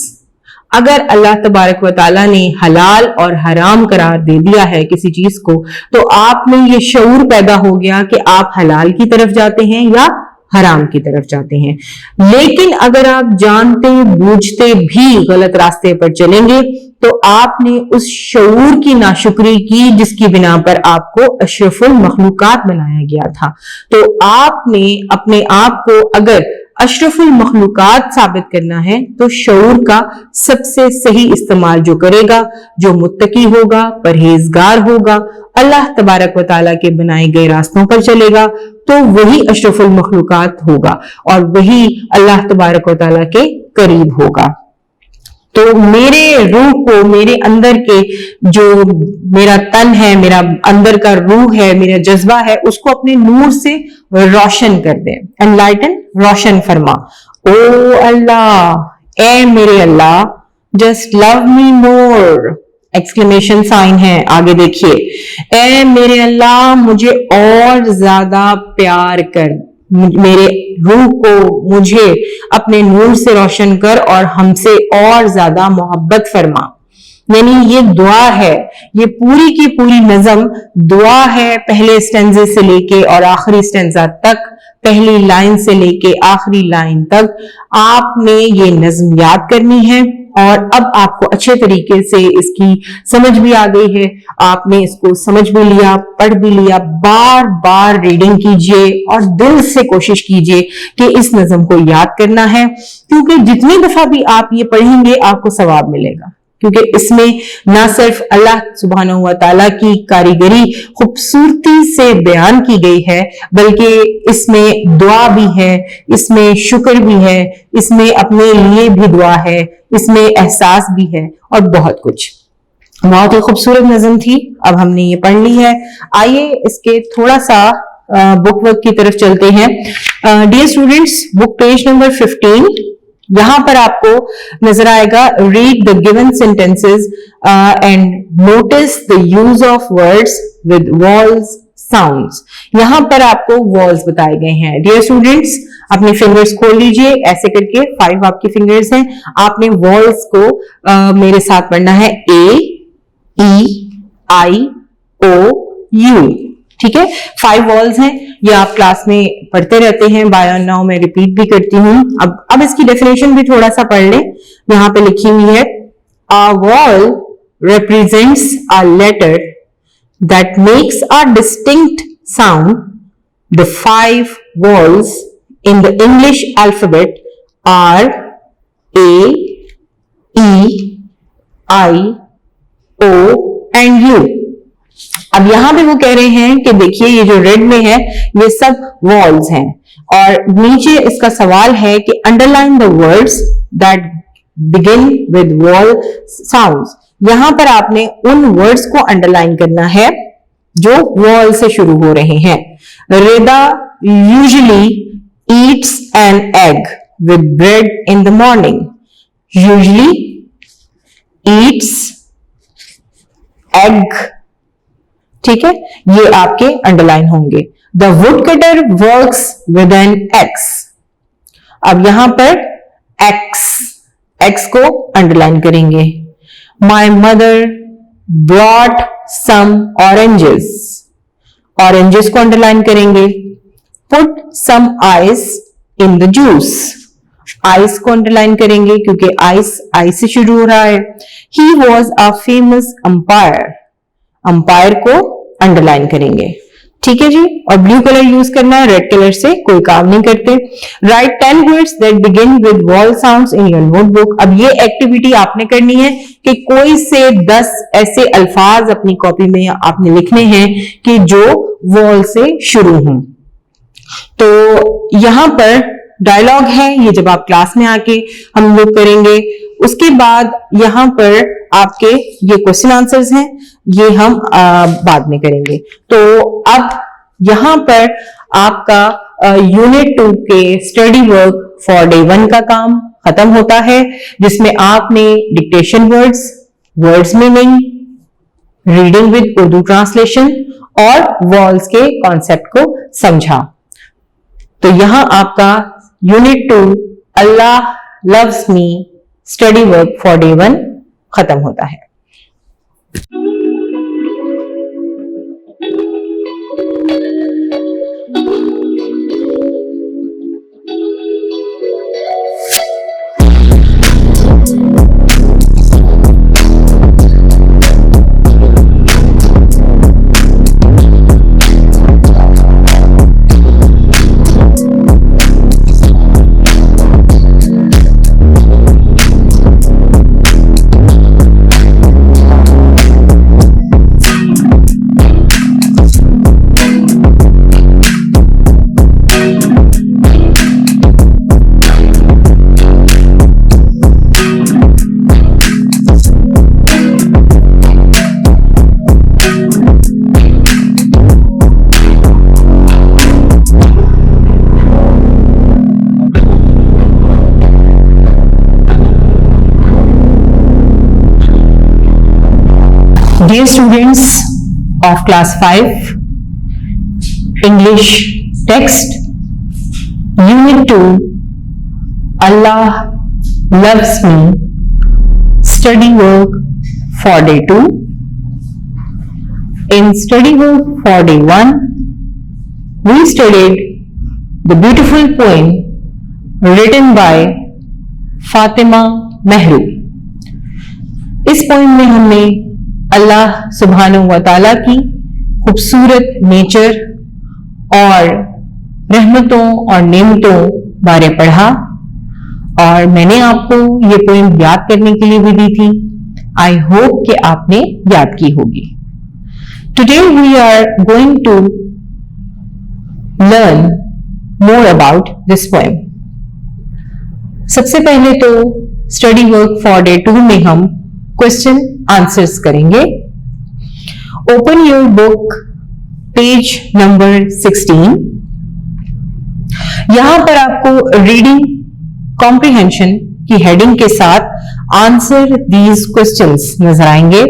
अगर अल्लाह तबारक व ताला ने हलाल और हराम करार दे दिया है किसी चीज को, तो आप में ये शऊर पैदा हो गया कि आप हलाल की तरफ जाते हैं या हराम की तरफ जाते हैं। लेकिन अगर आप जानते बूझते भी गलत रास्ते पर चलेंगे तो आपने उस शऊर की नाशुक्री की जिसकी बिना पर आपको अशरफुल मखलूकात बनाया गया था। तो आपने अपने आप को अगर अशरफुल मखलूकात साबित करना है तो शऊर का सबसे सही इस्तेमाल जो करेगा, जो मुत्तकी होगा, परहेजगार होगा, अल्लाह तबारक व ताला के बनाए गए रास्तों पर चलेगा, तो वही अशरफुल मखलूकात होगा और वही अल्लाह तबारक व ताला के करीब होगा। तो मेरे रूह को, मेरे अंदर के जो मेरा तन है, मेरा अंदर का रूह है, मेरा जज्बा है, उसको अपने नूर से रोशन कर दे। एनलाइटन, रोशन फरमा। ओ अल्लाह, ए मेरे अल्लाह, जस्ट लव मी मोर, एक्सक्लेमेशन साइन है, आगे देखिए। ए मेरे अल्लाह, मुझे और ज्यादा प्यार कर, मेरे रूह को मुझे अपने नूर से रोशन कर और हमसे और ज्यादा मोहब्बत फरमा। यानी ये दुआ है, ये पूरी की पूरी नज़म दुआ है, पहले स्टेंजे से लेके और आखिरी स्टेंजा तक, पहली लाइन से लेके आखिरी लाइन तक आपने ये नज़म याद करनी है। और अब आपको अच्छे तरीके से इसकी समझ भी आ गई है, आपने इसको समझ भी लिया, पढ़ भी लिया। बार बार रीडिंग कीजिए और दिल से कोशिश कीजिए कि इस नज़म को याद करना है, क्योंकि जितनी दफा भी आप ये पढ़ेंगे आपको सवाब मिलेगा, क्योंकि इसमें ना सिर्फ अल्लाह सुब्हानहू व तआला की कारीगरी खूबसूरती से बयान की गई है, बल्कि इसमें दुआ भी है, इसमें शुक्र भी है, इसमें अपने लिए भी दुआ है, इसमें एहसास भी है और बहुत कुछ। बहुत ही खूबसूरत नज़म थी, अब हमने ये पढ़ ली है। आइए इसके थोड़ा सा बुक वर्क की तरफ चलते हैं। Dear students, book page number 15, यहां पर आपको नजर आएगा read the given sentences and notice the use of words with vowels sounds. यहां पर आपको वॉल्स बताए गए हैं। डियर स्टूडेंट्स, अपने फिंगर्स खोल लीजिए, ऐसे करके 5 आपकी फिंगर्स हैं। आपने वॉल्स को मेरे साथ पढ़ना है, ए, ई, आई, ओ, यू। ठीक है, 5 वॉल्स हैं, ये आप क्लास में पढ़ते रहते हैं, बाय एंड नाउ मैं रिपीट भी करती हूं। अब इसकी डेफिनेशन भी थोड़ा सा पढ़ लें। यहां पे लिखी हुई है, a wall represents a letter that makes a distinct sound. The 5 vowels in the English alphabet are A, E, I, O and U. अब यहां पे वो कह रहे हैं कि देखिए ये जो रेड में है ये सब वॉल्स हैं, और नीचे इसका सवाल है कि underline the words that begin with wall sounds. यहां पर आपने उन वर्ड्स को अंडरलाइन करना है जो वॉल से शुरू हो रहे हैं। Reda usually eats an egg with bread in the morning. Usually eats egg, ठीक है, ये आपके अंडरलाइन होंगे। The wood cutter works with an axe. अब यहां पर एक्स को अंडरलाइन करेंगे। My mother brought some oranges, oranges को अंडरलाइन करेंगे। Put some ice in the juice, ice को अंडरलाइन करेंगे क्योंकि आइस से शुरू हो रहा है। He was a famous umpire, umpire को अंडरलाइन करेंगे, ठीक है जी। और ब्लू कलर यूज करना है, रेड कलर से कोई काम नहीं करते। Right 10 words that begin with wall sounds in your notebook. अब ये एक्टिविटी आपने करनी है कि कोई से 10 ऐसे अल्फाज अपनी कॉपी में आपने लिखने हैं कि जो वॉल से शुरू हों। तो यहां पर डायलॉग है, ये जब आप क्लास में आके हम लोग करेंगे। उसके बाद यहां पर आपके ये क्वेश्चन आंसर्स हैं, ये हम बाद में करेंगे। तो अब यहां पर आपका यूनिट 2 के स्टडी वर्क फॉर डे 1 का काम खत्म होता है, जिसमें आपने dictation words meaning, reading with Urdu translation और वॉल्स के कॉन्सेप्ट को समझा। तो यहां आपका unit 2 Allah loves me study work for day 1 खत्म होता है। Dear students of class 5 English text unit 2 Allah loves me study work for day 2. In study work for day 1 we studied the beautiful poem written by Fatima महरू। इस पोइम में हमने अल्लाह सुब्हानहू व तआला की खूबसूरत नेचर और रहमतों और नेमतों बारे पढ़ा, और मैंने आपको ये पोइम याद करने के लिए भी दी थी। आई होप कि आपने याद की होगी। Today we are going to learn more about this poem. सबसे पहले तो स्टडी वर्क फॉर डे 2 में हम क्वेश्चन आंसर्स करेंगे। Open your book page number 16। यहां पर आपको रीडिंग कॉम्प्रिहेंशन की हेडिंग के साथ आंसर दीज क्वेश्चंस नजर आएंगे।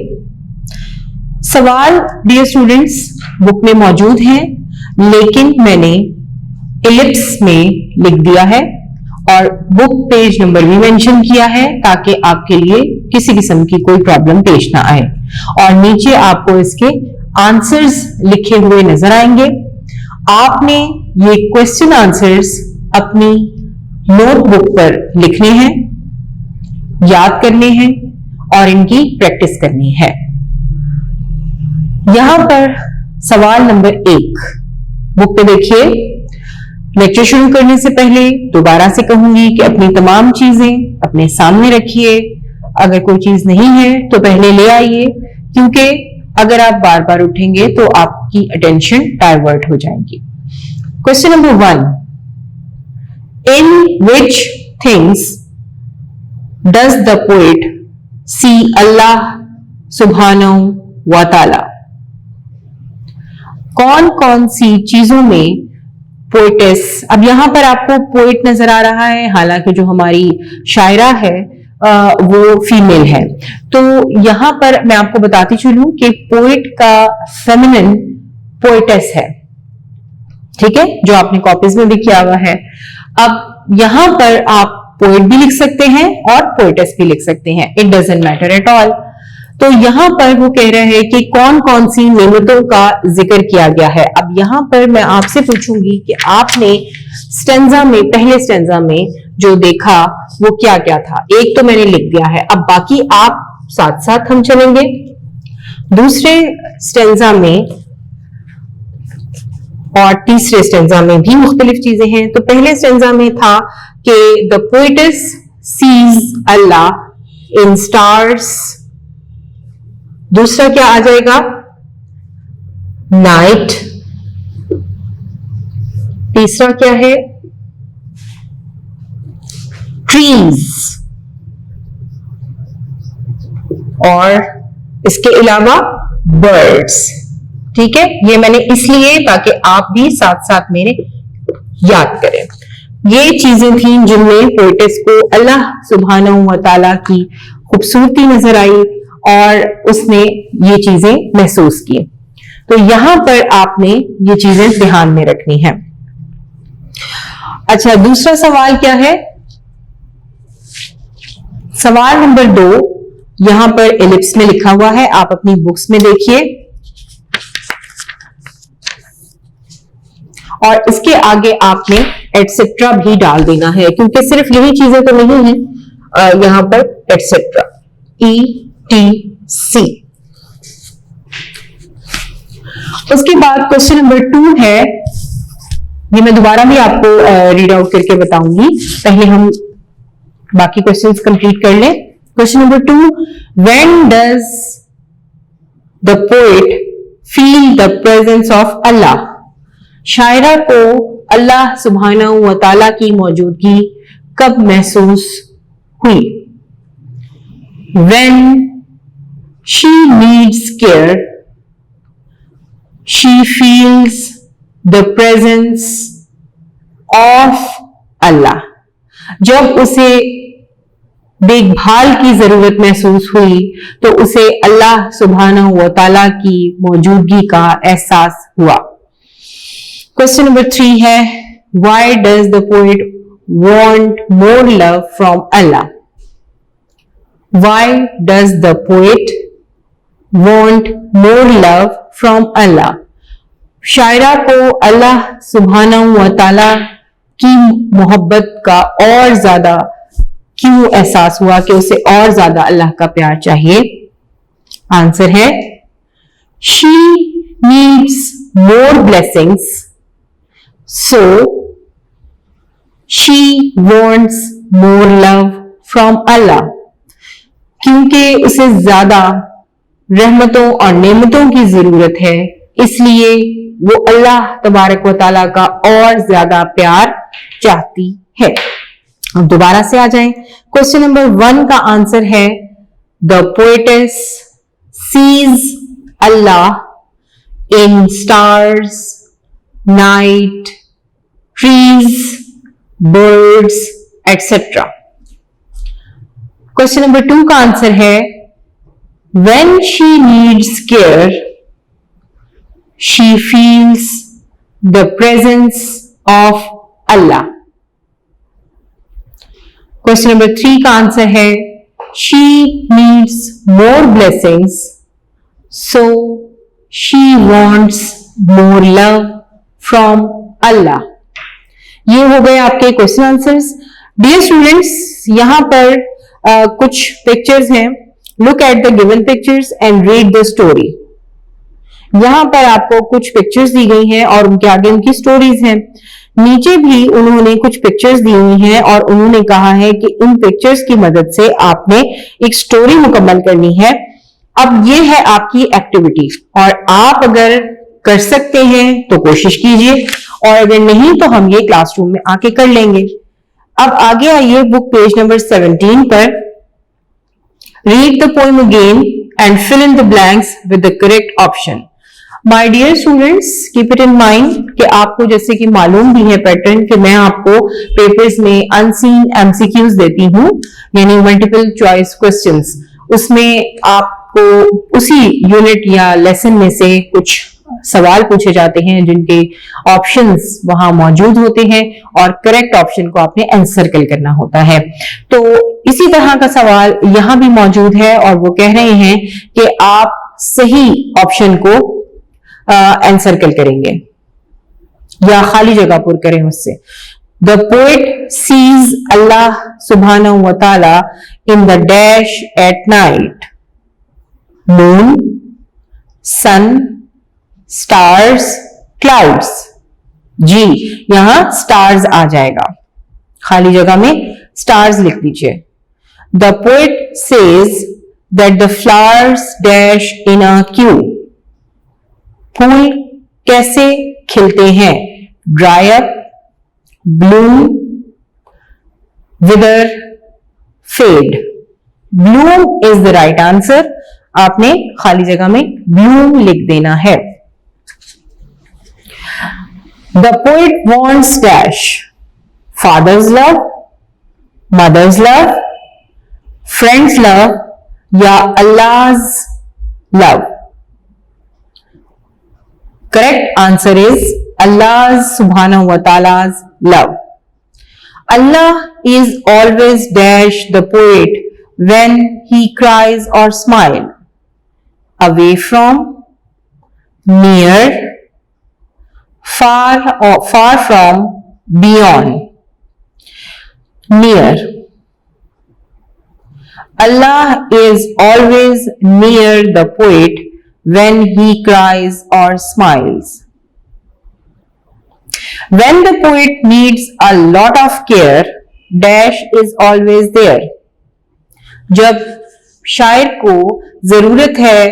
सवाल डियर स्टूडेंट्स बुक में मौजूद हैं, लेकिन मैंने इलिप्स में लिख दिया है और बुक पेज नंबर भी मेंशन किया है ताकि आपके लिए किसी किस्म की कोई प्रॉब्लम पेश ना आए। और नीचे आपको इसके आंसर्स लिखे हुए नजर आएंगे। आपने ये क्वेश्चन आंसर्स अपनी नोटबुक पर लिखने हैं, याद करने हैं और इनकी प्रैक्टिस करनी है। यहां पर सवाल नंबर 1 बुक पे देखिए। लेक्चर शुरू करने से पहले दोबारा से कहूंगी कि अपनी तमाम चीजें अपने सामने रखिए। अगर कोई चीज नहीं है तो पहले ले आइए, क्योंकि अगर आप बार बार उठेंगे तो आपकी अटेंशन डाइवर्ट हो जाएगी। Question number 1, in which things does the poet see Allah सुब्हानहू व तआला? कौन कौन सी चीजों में पोएटेस, अब यहां पर आपको पोएट नजर आ रहा है, हालांकि जो हमारी शायरा है वो फीमेल है। तो यहां पर मैं आपको बताती चलूं कि पोएट का फेमिनिन पोएटेस है, ठीक है, जो आपने कॉपीज में भी किया हुआ है। अब यहां पर आप पोएट भी लिख सकते हैं और पोएटेस भी लिख सकते हैं, it doesn't matter at all. तो यहां पर वो कह रहे हैं कि कौन कौन सी नेमतों का जिक्र किया गया है। अब यहां पर मैं आपसे पूछूंगी कि आपने स्टेंजा में, पहले स्टेंजा में जो देखा वो क्या क्या था। एक तो मैंने लिख दिया है, अब बाकी आप साथ साथ हम चलेंगे। दूसरे स्टेंजा में और तीसरे स्टेंजा में भी मुख्तलिफ चीजें हैं। तो पहले स्टेंजा में था कि the poetess sees Allah in stars. दूसरा क्या आ जाएगा? नाइट। तीसरा क्या है? ट्रीज। और इसके अलावा बर्ड्स। ठीक है, ये मैंने इसलिए ताकि आप भी साथ साथ मेरे याद करें। ये चीजें थी जिनमें पोएटेस को अल्लाह सुब्हानहू व तआला की खूबसूरती नजर आई और उसने ये चीजें महसूस की। तो यहां पर आपने ये चीजें ध्यान में रखनी है। अच्छा, दूसरा सवाल क्या है? सवाल नंबर 2 यहां पर एलिप्स में लिखा हुआ है, आप अपनी बुक्स में देखिए। और इसके आगे आपने एटसेट्रा भी डाल देना है, क्योंकि सिर्फ यही चीजें तो नहीं है, यहां पर एटसेट्रा, ETC। उसके बाद क्वेश्चन नंबर 2 है, ये मैं दोबारा भी आपको रीड आउट करके बताऊंगी, पहले हम बाकी क्वेश्चंस कंप्लीट कर लें। Question number 2, when does the poet feel the presence of Allah? शायरा को अल्लाह सुब्हानहू व तआला की मौजूदगी कब महसूस हुई? When she needs care, she feels the presence of Allah. जब उसे देखभाल की जरूरत महसूस हुई तो उसे अल्लाह सुब्हानहू व तआला की मौजूदगी का एहसास हुआ। क्वेश्चन नंबर 3 है, why does the poet want more love from Allah? Why does the poet want more love from Allah? शायरा को अल्लाह सुब्हानहू व तआला की मोहब्बत का और ज्यादा क्यों एहसास हुआ कि उसे और ज्यादा अल्लाह का प्यार चाहिए? आंसर है, she needs more blessings, so she wants more love from Allah. क्योंकि उसे ज्यादा रहमतों और नेमतों की जरूरत है, इसलिए वो अल्लाह तबारक व तआला का और ज्यादा प्यार चाहती है। अब दोबारा से आ जाएं। क्वेश्चन नंबर 1 का आंसर है, the poetess sees Allah in stars, night, trees, birds, etcetera. Question number 2 का आंसर है, when she needs care, she feels the presence of Allah. Question number 3 का आंसर है, she needs more blessings, so she wants more love from Allah. ये हो गए आपके क्वेश्चन आंसर्स। डियर स्टूडेंट्स, यहां पर कुछ पिक्चर्स हैं। Look at the given pictures and read the story. यहाँ पर आपको कुछ पिक्चर्स दी गई हैं और उनके आगे उनकी स्टोरीज हैं। नीचे भी उन्होंने कुछ पिक्चर्स दी हुई हैं और उन्होंने कहा है कि इन पिक्चर्स की मदद से आपने एक स्टोरी मुकम्मल करनी है। अब ये है आपकी एक्टिविटी और आप अगर कर सकते हैं तो कोशिश कीजिए और अगर नहीं तो हम ये क्लासरूम में आके कर लेंगे। अब आगे आइए बुक पेज नंबर 17 पर। Read the poem again and fill in the blanks with the correct option. My dear students, keep it in mind कि आपको जैसे कि मालूम भी है पैटर्न कि मैं आपको पेपर्स में अनसीन एमसीक्यूज देती हूं, यानी मल्टीपल चॉइस क्वेश्चंस। उसमें आपको उसी यूनिट या लेसन में से कुछ सवाल पूछे जाते हैं जिनके ऑप्शंस वहां मौजूद होते हैं और करेक्ट ऑप्शन को आपने एनसर्कल करना होता है। तो इसी तरह का सवाल यहां भी मौजूद है और वो कह रहे हैं कि आप सही ऑप्शन को एनसर्कल करेंगे या खाली जगह पुर करें उससे। द पोएट सीज अल्लाह सुब्हानहू व तआला in the dash at night. Moon, sun, stars, clouds. जी, यहां स्टार्स आ जाएगा, खाली जगह में स्टार्स लिख दीजिए। The poet says that the flowers dash in a queue. फूल कैसे खिलते हैं? Dry up, bloom, wither, fade. Bloom is the right answer. आपने खाली जगह में ब्लूम लिख देना है। The poet wants dash. Father's love, mother's love, friend's love या Allah's love. Correct answer is Allah's subhanahu wa ta'ala's love. Allah is always dash the poet when he cries or smile. Away from, near, far from, beyond. Near. Allah is always near the poet when he cries or smiles. When the poet needs a lot of care, dash is always there. जब शायर को जरूरत है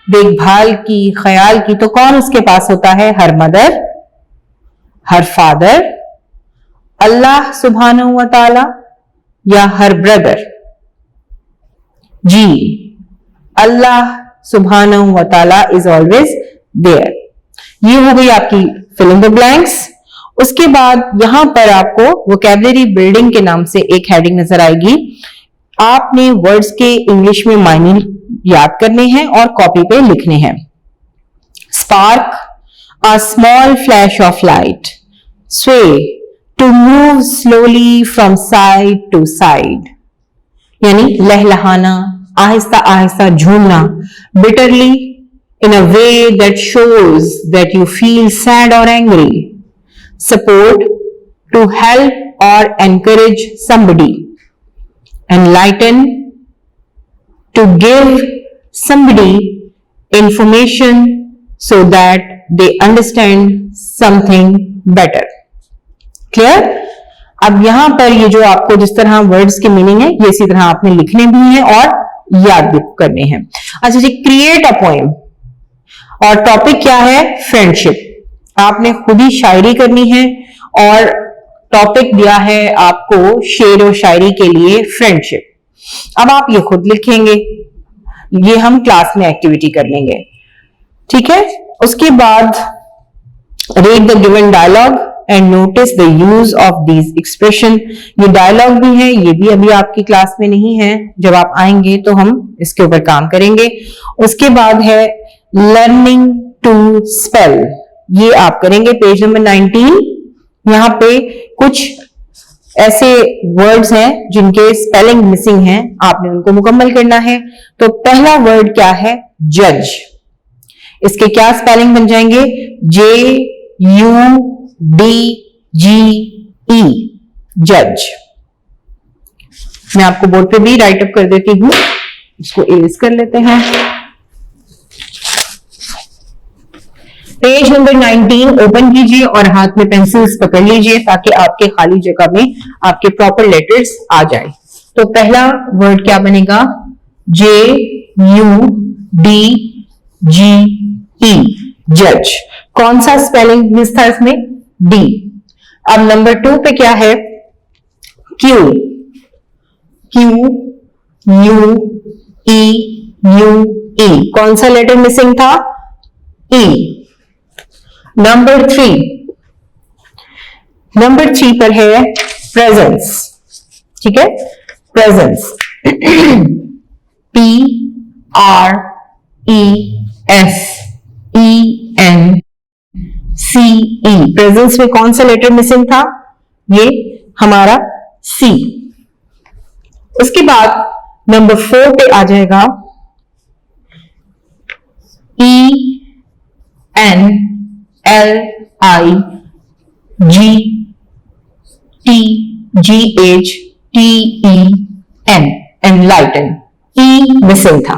देखभाल की, ख्याल की, तो कौन उसके पास होता है? हर मदर, हर फादर, अल्लाह सुब्हानहू व तआला या हर ब्रदर? जी, अल्लाह सुब्हानहू व तआला इज ऑलवेज देयर। ये हो गई आपकी फिल इन द ब्लैंक्स। उसके बाद यहां पर आपको वोकैबुलरी बिल्डिंग के नाम से एक हेडिंग नजर आएगी। आपने वर्ड्स के इंग्लिश में मायने याद करने हैं और कॉपी पे लिखने हैं। Spark, a small flash of light. Sway, to move slowly from side to side, यानी लहलहाना, आहिस्ता आहिस्ता झूमना। Bitterly, in a way that shows that you feel sad or angry. Support, to help or encourage somebody. Enlighten, to give somebody information so that they understand something better. Clear? अब यहां पर ये जो आपको जिस तरह वर्ड्स के मीनिंग है ये इसी तरह आपने लिखने भी हैं और याद भी करने हैं। अच्छा जी, क्रिएट अ पोएम और टॉपिक क्या है? फ्रेंडशिप। आपने खुद ही शायरी करनी है और टॉपिक दिया है आपको शेर और शायरी के लिए फ्रेंडशिप। अब आप ये खुद लिखेंगे, ये हम क्लास में एक्टिविटी कर लेंगे, ठीक है। उसके बाद read the given dialogue and notice the use of these expression. ये डायलॉग भी है, ये भी अभी आपकी क्लास में नहीं है, जब आप आएंगे तो हम इसके ऊपर काम करेंगे। उसके बाद है लर्निंग टू स्पेल, ये आप करेंगे पेज नंबर 19। यहां पे कुछ ऐसे वर्ड्स हैं जिनके स्पेलिंग मिसिंग हैं, आपने उनको मुकम्मल करना है। तो पहला वर्ड क्या है? जज। इसके क्या स्पेलिंग बन जाएंगे? JUDGE, जज। मैं आपको बोर्ड पे भी राइट अप कर देती हूं, इसको इरेज कर लेते हैं। पेज नंबर 19 ओपन कीजिए और हाथ में पेंसिल्स पकड़ लीजिए ताकि आपके खाली जगह में आपके प्रॉपर लेटर्स आ जाए। तो पहला वर्ड क्या बनेगा? JUDGE, जज। कौन सा स्पेलिंग मिस था इसमें? डी। अब नंबर 2 पे क्या है? QUE, कौन सा लेटर मिसिंग था? E। नंबर 3 पर है प्रेजेंस, ठीक है, प्रेजेंस PRESENCE, प्रेजेंस में कौन सा लेटर मिसिंग था? ये हमारा C। उसके बाद नंबर 4 पे आ जाएगा ENLIGHTEN, enlighten, E मिसिंग था।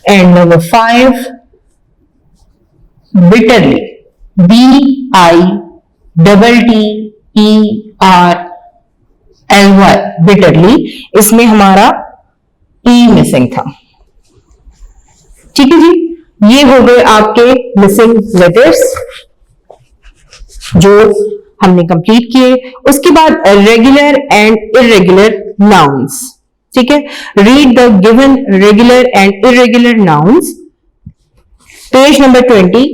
And number 5 bitterly, BITTERLY, bitterly, इसमें हमारा E मिसिंग था। ठीक है जी, ये हो गए आपके मिसिंग लेटर्स जो हमने कंप्लीट किए। उसके बाद रेगुलर एंड इरेगुलर नाउन्स, ठीक है। Read the given regular and irregular nouns, page number 20।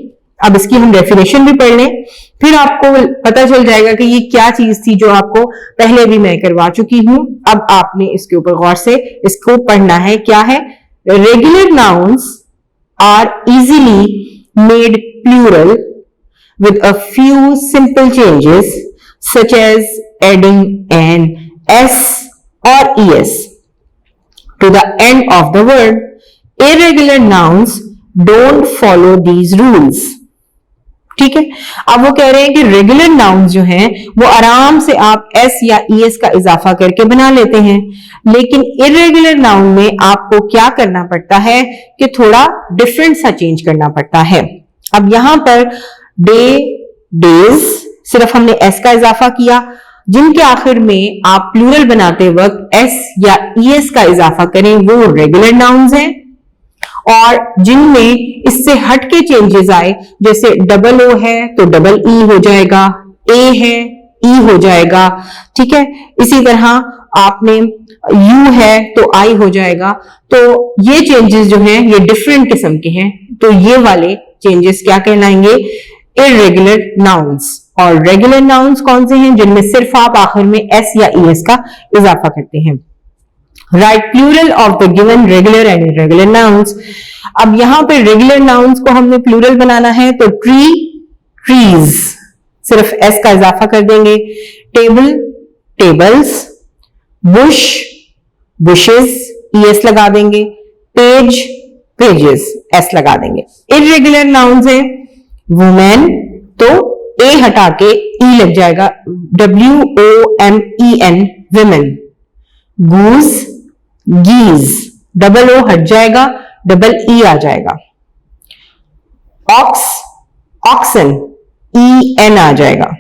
अब इसकी हम डेफिनेशन भी पढ़ लें, फिर आपको पता चल जाएगा कि ये क्या चीज थी जो आपको पहले भी मैं करवा चुकी हूं। अब आपने इसके ऊपर गौर से इसको पढ़ना है। क्या है? Regular nouns are easily made plural with a few simple changes such as adding an s or es to the end of the word. Irregular nouns don't follow these rules. ठीक है, अब वो कह रहे हैं कि रेगुलर नाउन्स जो हैं वो आराम से आप एस या ईएस का इजाफा करके बना लेते हैं, लेकिन इरेगुलर नाउन में आपको क्या करना पड़ता है कि थोड़ा डिफरेंट सा चेंज करना पड़ता है। अब यहां पर डे, डेज, सिर्फ हमने एस का इजाफा किया। जिनके आखिर में आप प्लूरल बनाते वक्त एस या ईएस का इजाफा करें वो रेगुलर नाउन्स हैं, और जिनमें इससे हटके चेंजेस आए, जैसे डबल ओ है तो डबल ई हो जाएगा, ए है ई हो जाएगा, ठीक है। इसी तरह आपने यू है तो आई हो जाएगा। तो ये चेंजेस जो हैं ये डिफरेंट किस्म के हैं, तो ये वाले चेंजेस क्या कहलाएंगे? Irregular nouns. और रेगुलर नाउन्स कौन से हैं? जिनमें सिर्फ आप आखिर में एस या ईएस का इजाफा करते हैं। Write plural of the given regular and irregular nouns. अब यहां पे रेगुलर नाउन्स को हमने प्लूरल बनाना है, तो ट्री, ट्रीज, सिर्फ एस का इजाफा कर देंगे। Table, tables. Bush, bushes, ES लगा देंगे। पेज, पेजेस, एस लगा देंगे। इरेगुलर नाउन्स है वुमेन, तो ए हटा के ई लग जाएगा, WOMEN, women। गूज, गीज, डबल ओ हट जाएगा, डबल ई आ जाएगा। ऑक्स, ऑक्सन, EN आ जाएगा।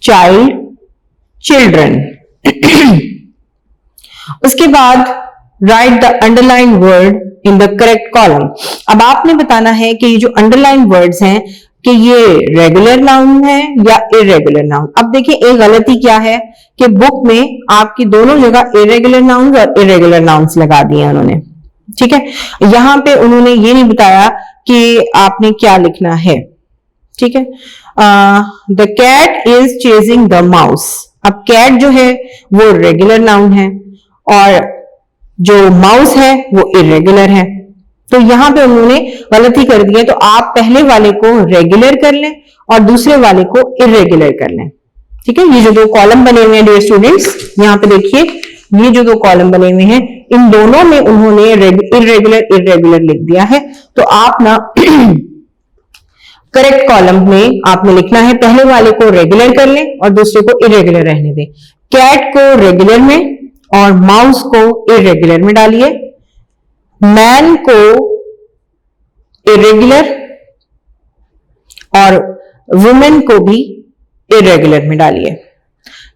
Child, children. उसके बाद right the underline word in the correct column. अब आपने बताना है कि ये जो अंडरलाइन वर्ड्स हैं कि ये रेगुलर नाउन है या इरेगुलर नाउन। अब देखिए एक गलती क्या है कि बुक में आपकी दोनों जगह इरेगुलर नाउन्स और इरेगुलर नाउन्स लगा दिए उन्होंने, ठीक है। यहां पे उन्होंने ये नहीं बताया कि आपने क्या लिखना है, ठीक है। The cat is chasing the mouse. अब कैट जो है वो रेगुलर नाउन है और जो माउस है वो इरेगुलर है, तो यहां पे उन्होंने गलती कर दी है। तो आप पहले वाले को रेगुलर कर लें और दूसरे वाले को इरेगुलर कर लें, ठीक है। ये जो दो कॉलम बने हुए हैं डियर स्टूडेंट्स, यहां पे देखिए ये जो दो कॉलम बने हुए हैं इन दोनों में उन्होंने इरेगुलर इरेगुलर लिख दिया है। तो आप ना करेक्ट कॉलम में आपने लिखना है, पहले वाले को रेगुलर कर लें और दूसरे को इरेगुलर रहने दें। कैट को रेगुलर में और माउस को इरेगुलर में डालिए। मैन को इरेगुलर और वुमेन को भी इरेगुलर में डालिए।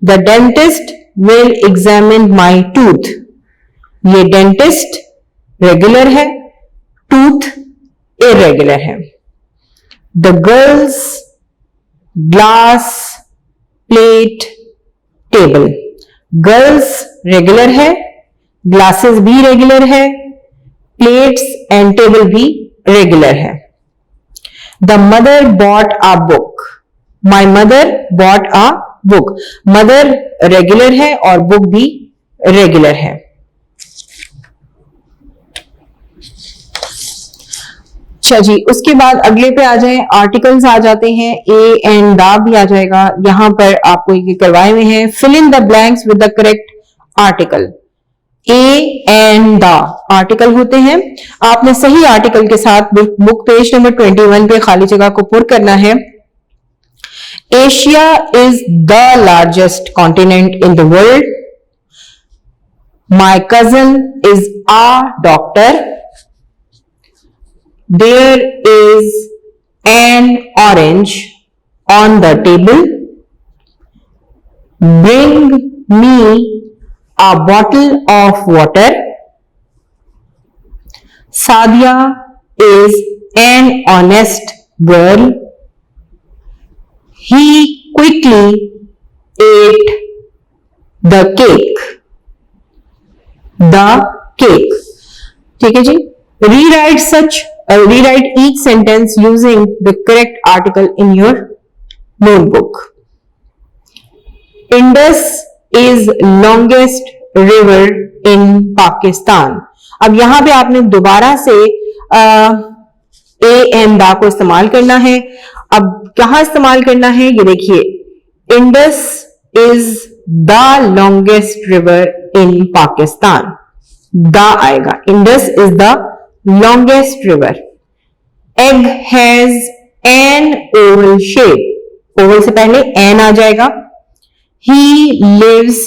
The dentist will examine my tooth. ये डेंटिस्ट रेगुलर है, टूथ इरेगुलर है। The girls glass plate table. Girls regular है, ग्लासेस भी रेगुलर है, प्लेट्स एंड टेबल भी रेगुलर है। The mother bought a book. My mother bought a book. Mother regular है और बुक भी रेगुलर है। अच्छा जी, उसके बाद अगले पे आ जाए, आर्टिकल्स आ जाते हैं, ए एंड द भी आ जाएगा। यहां पर आपको ये करवाए हुए हैं, fill in the blanks with the correct article. A and the article होते हैं, आपने सही आर्टिकल के साथ बुक पेज नंबर 21 पे खाली जगह को पुर करना है। Asia is the largest continent in the world. My cousin is a doctor. There is an orange on the table. Bring me a bottle of water. Sadia is an honest girl. He quickly ate the cake. The cake. ठीक है जी, rewrite each sentence using the correct article in your notebook. Indus is longest river in Pakistan. अब यहां पे आपने दोबारा से ए एंड दा को इस्तेमाल करना है। अब कहां इस्तेमाल करना है ये देखिए, Indus is the longest river in Pakistan. The आएगा, Indus is the longest river. Egg has an oval shape. Oval से पहले an आ जाएगा। He lives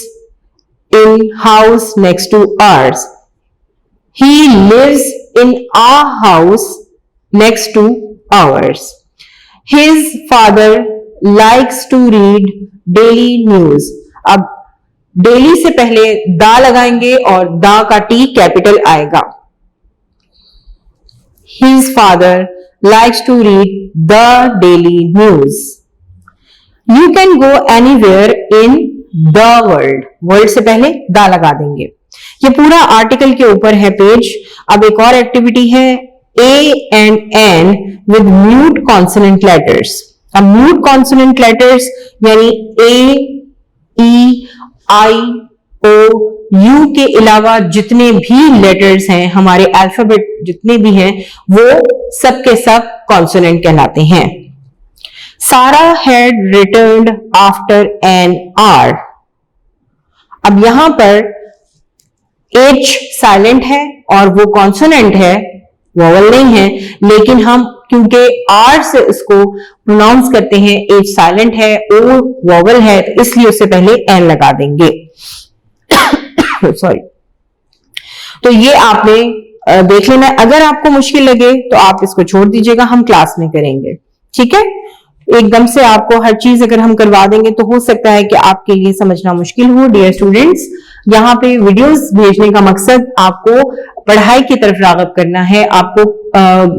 in house next to ours. He lives in our house next to ours. His father likes to read daily news. अब daily से पहले दा लगाएंगे और दा का टी कैपिटल आएगा। His father likes to read the daily news. You can go anywhere in the world. World से पहले दा लगा देंगे। ये पूरा आर्टिकल के ऊपर है पेज। अब एक और एक्टिविटी है, A and N with mute consonant letters. अब mute consonant letters यानी A, E, I, O, you के अलावा जितने भी लेटर्स हैं हमारे अल्फाबेट जितने भी हैं वो सब के सब कॉन्सोनेंट कहलाते हैं। सारा had returned after an hour. अब यहां पर एच साइलेंट है और वो कॉन्सोनेंट है, वोवल नहीं है, लेकिन हम क्योंकि आर से उसको प्रोनाउंस करते हैं, एच साइलेंट है, ओ वोवल है, तो इसलिए उससे पहले एन लगा देंगे। सॉरी, तो ये आपने देख लेना। अगर आपको मुश्किल लगे तो आप इसको छोड़ दीजिएगा, हम क्लास में करेंगे, ठीक है। एकदम से आपको हर चीज अगर हम करवा देंगे तो हो सकता है कि आपके लिए समझना मुश्किल हो। डियर स्टूडेंट्स, यहाँ पे वीडियोस भेजने का मकसद आपको पढ़ाई की तरफ राग़िब करना है, आपको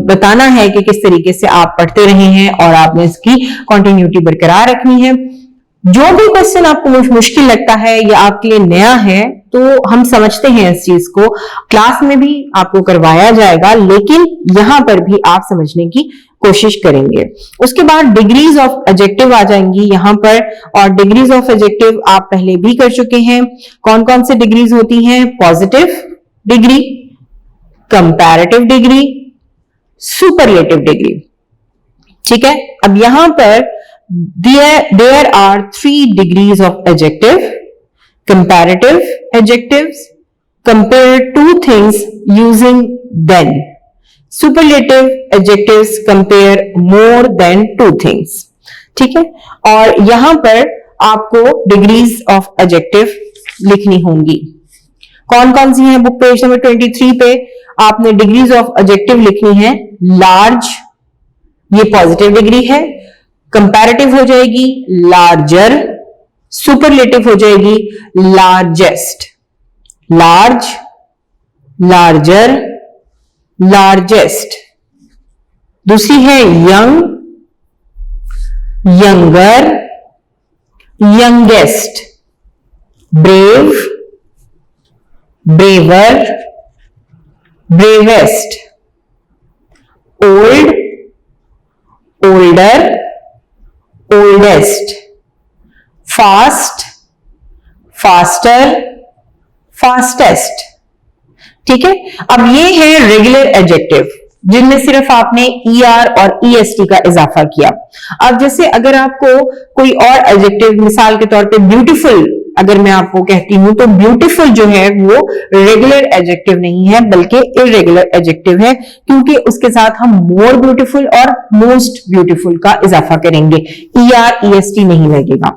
बताना है कि किस तरीके से आप पढ़ते रहे हैं और आपने इसकी कंटिन्यूटी बरकरार रखनी है। जो भी क्वेश्चन आपको मुश्किल लगता है या आपके लिए नया है तो हम समझते हैं इस चीज को, क्लास में भी आपको करवाया जाएगा, लेकिन यहां पर भी आप समझने की कोशिश करेंगे। उसके बाद डिग्रीज ऑफ एडजेक्टिव आ जाएंगी यहां पर, और डिग्रीज ऑफ एडजेक्टिव आप पहले भी कर चुके हैं। कौन कौन से डिग्रीज होती हैं? Positive degree, comparative degree, superlative degree, ठीक है। अब यहां पर there are 3 degrees of adjective: comparative adjectives, compare two things using than; superlative adjectives compare more than two things, ठीक है। और यहां पर आपको डिग्रीज ऑफ एडजेक्टिव लिखनी होंगी। कौन कौन सी हैं? बुक पेज नंबर 23 पे आपने डिग्रीज ऑफ एडजेक्टिव लिखनी है। लार्ज, ये पॉजिटिव डिग्री है। कंपैरेटिव हो जाएगी लार्जर, सुपरलेटिव हो जाएगी लार्जेस्ट, लार्ज, लार्जर, लार्जेस्ट। दूसरी है young, younger, youngest, brave, braver, bravest, old, older, oldest, fast, faster, fastest. ठीक है, अब ये है रेगुलर एडजेक्टिव जिनमें सिर्फ आपने ER और EST का इजाफा किया। अब जैसे अगर आपको कोई और एडजेक्टिव, मिसाल के तौर पे ब्यूटीफुल अगर मैं आपको कहती हूं, तो ब्यूटीफुल जो है वो रेगुलर एडजेक्टिव नहीं है बल्कि इररेगुलर एडजेक्टिव है, क्योंकि उसके साथ हम मोर ब्यूटीफुल और मोस्ट ब्यूटीफुल का इजाफा करेंगे, ER EST नहीं लगेगा।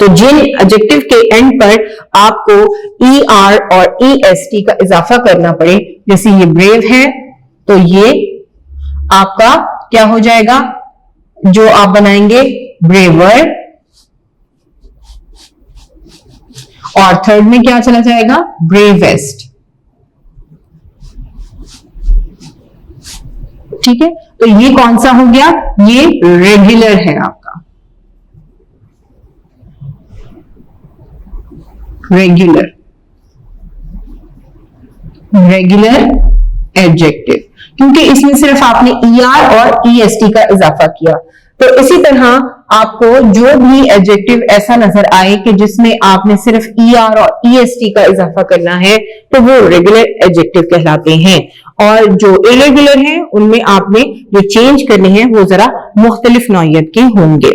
तो जिन एडजेक्टिव के एंड पर आपको ER और EST का इजाफा करना पड़े, जैसे ये ब्रेव है तो ये आपका क्या हो जाएगा, जो आप बनाएंगे ब्रेवर, और थर्ड में क्या चला जाएगा, ब्रेवेस्ट। ठीक है, तो ये कौन सा हो गया, ये रेगुलर है आपका, रेगुलर, रेगुलर एडजेक्टिव, क्योंकि इसमें सिर्फ आपने ER और EST का इजाफा किया। तो इसी तरह आपको जो भी एडजेक्टिव ऐसा नजर आए कि जिसमें आपने सिर्फ ER और EST का इजाफा करना है, तो वो रेगुलर एडजेक्टिव कहलाते हैं, और जो इरेगुलर हैं उनमें आपने जो चेंज करने हैं वो जरा मुख्तलिफ नौइयत के होंगे।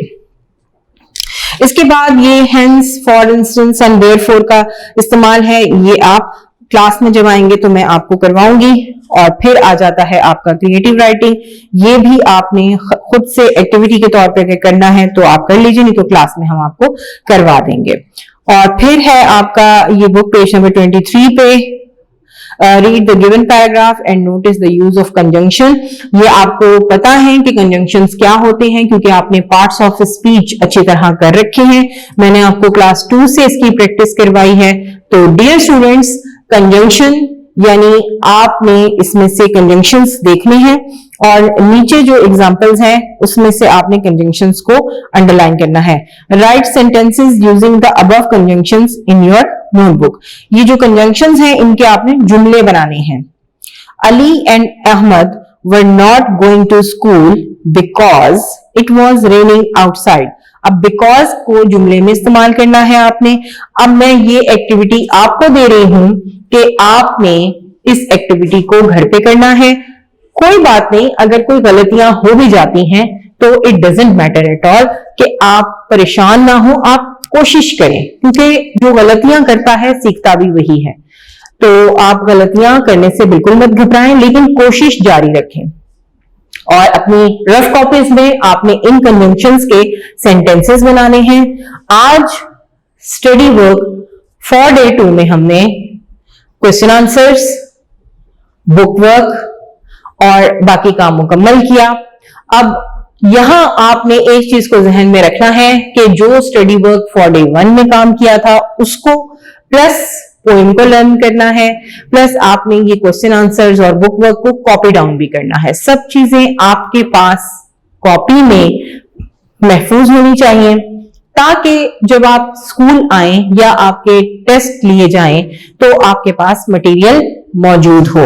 इसके बाद ये hence, for instance and therefore का इस्तेमाल है, ये आप क्लास में जब आएंगे तो मैं आपको करवाऊंगी। और फिर आ जाता है आपका क्रिएटिव राइटिंग, ये भी आपने खुद से एक्टिविटी के तौर पे करना है तो आप कर लीजिए, नहीं तो क्लास में हम आपको करवा देंगे। और फिर है आपका ये बुक पेज नंबर 23 पे, read the given paragraph and notice the use of conjunction. ये आपको पता है कि कंजंक्शंस क्या होते हैं, क्योंकि आपने पार्ट्स ऑफ स्पीच अच्छी तरह कर रखे हैं, मैंने आपको क्लास 2 से इसकी प्रैक्टिस करवाई है। तो डियर स्टूडेंट्स, कंजंक्शन यानी आपने इसमें से कंजंक्शंस देखने हैं, और नीचे जो एग्जांपल्स हैं उसमें से आपने कंजंक्शंस को अंडरलाइन करना है। Write sentences using the above conjunctions in your notebook. ये जो कंजंक्शंस हैं इनके आपने जुमले बनाने हैं। Ali and Ahmad were not going to school because it was raining outside. अब बिकॉज को जुमले में इस्तेमाल करना है आपने। अब मैं ये एक्टिविटी आपको दे रही हूं कि आपने इस एक्टिविटी को घर पे करना है। कोई बात नहीं, अगर कोई गलतियां हो भी जाती हैं तो it doesn't matter at all, कि आप परेशान ना हो, आप कोशिश करें, क्योंकि जो गलतियां करता है सीखता भी वही है। तो आप गलतियां करने से बिल्कुल मत घबराएं, लेकिन कोशिश जारी रखें। और अपनी रफ कॉपीज में आपने इन कन्वेंशंस के सेंटेंसेस बनाने हैं। आज स्टडी वर्क फॉर डे 2 में हमने क्वेश्चन आंसर्स, बुक वर्क और बाकी काम मुकम्मल किया। अब यहां आपने एक चीज को जहन में रखना है कि जो स्टडी वर्क फॉर डे 1 में काम किया था उसको प्लस पोएम को लर्न करना है, प्लस आपने ये क्वेश्चन आंसर्स और बुक वर्क को कॉपी डाउन भी करना है। सब चीजें आपके पास कॉपी में महफूज होनी चाहिए, ताकि जब आप स्कूल आए या आपके टेस्ट लिए जाएं तो आपके पास मटेरियल मौजूद हो।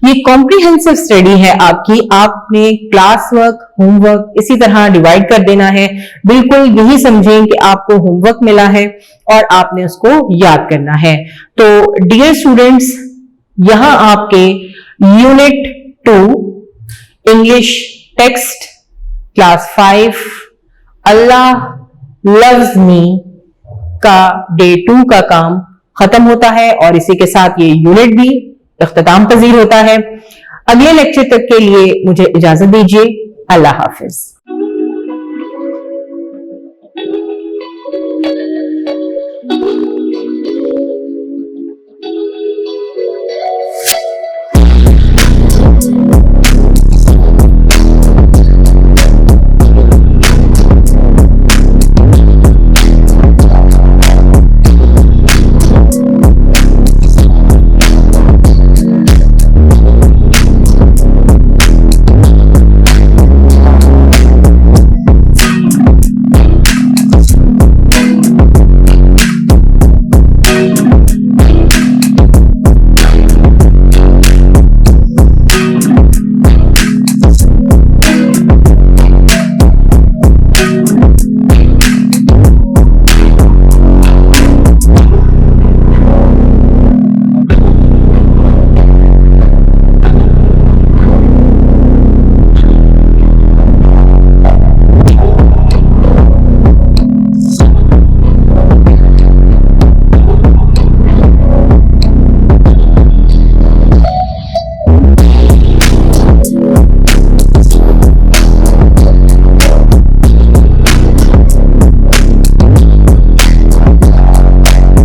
ये कॉम्प्रिहेंसिव स्टडी है आपकी। आपने क्लास वर्क, होमवर्क इसी तरह डिवाइड कर देना है। बिल्कुल यही समझें कि आपको होमवर्क मिला है और आपने उसको याद करना है। तो डियर स्टूडेंट्स, यहां आपके यूनिट 2 इंग्लिश टेक्स्ट क्लास 5 अल्लाह लव्स मी का डे 2 का काम खत्म होता है, और इसी के साथ ये यूनिट भी इख्तिताम पजीर होता है। अगले लेक्चर तक के लिए मुझे इजाजत दीजिए। अल्लाह हाफिज।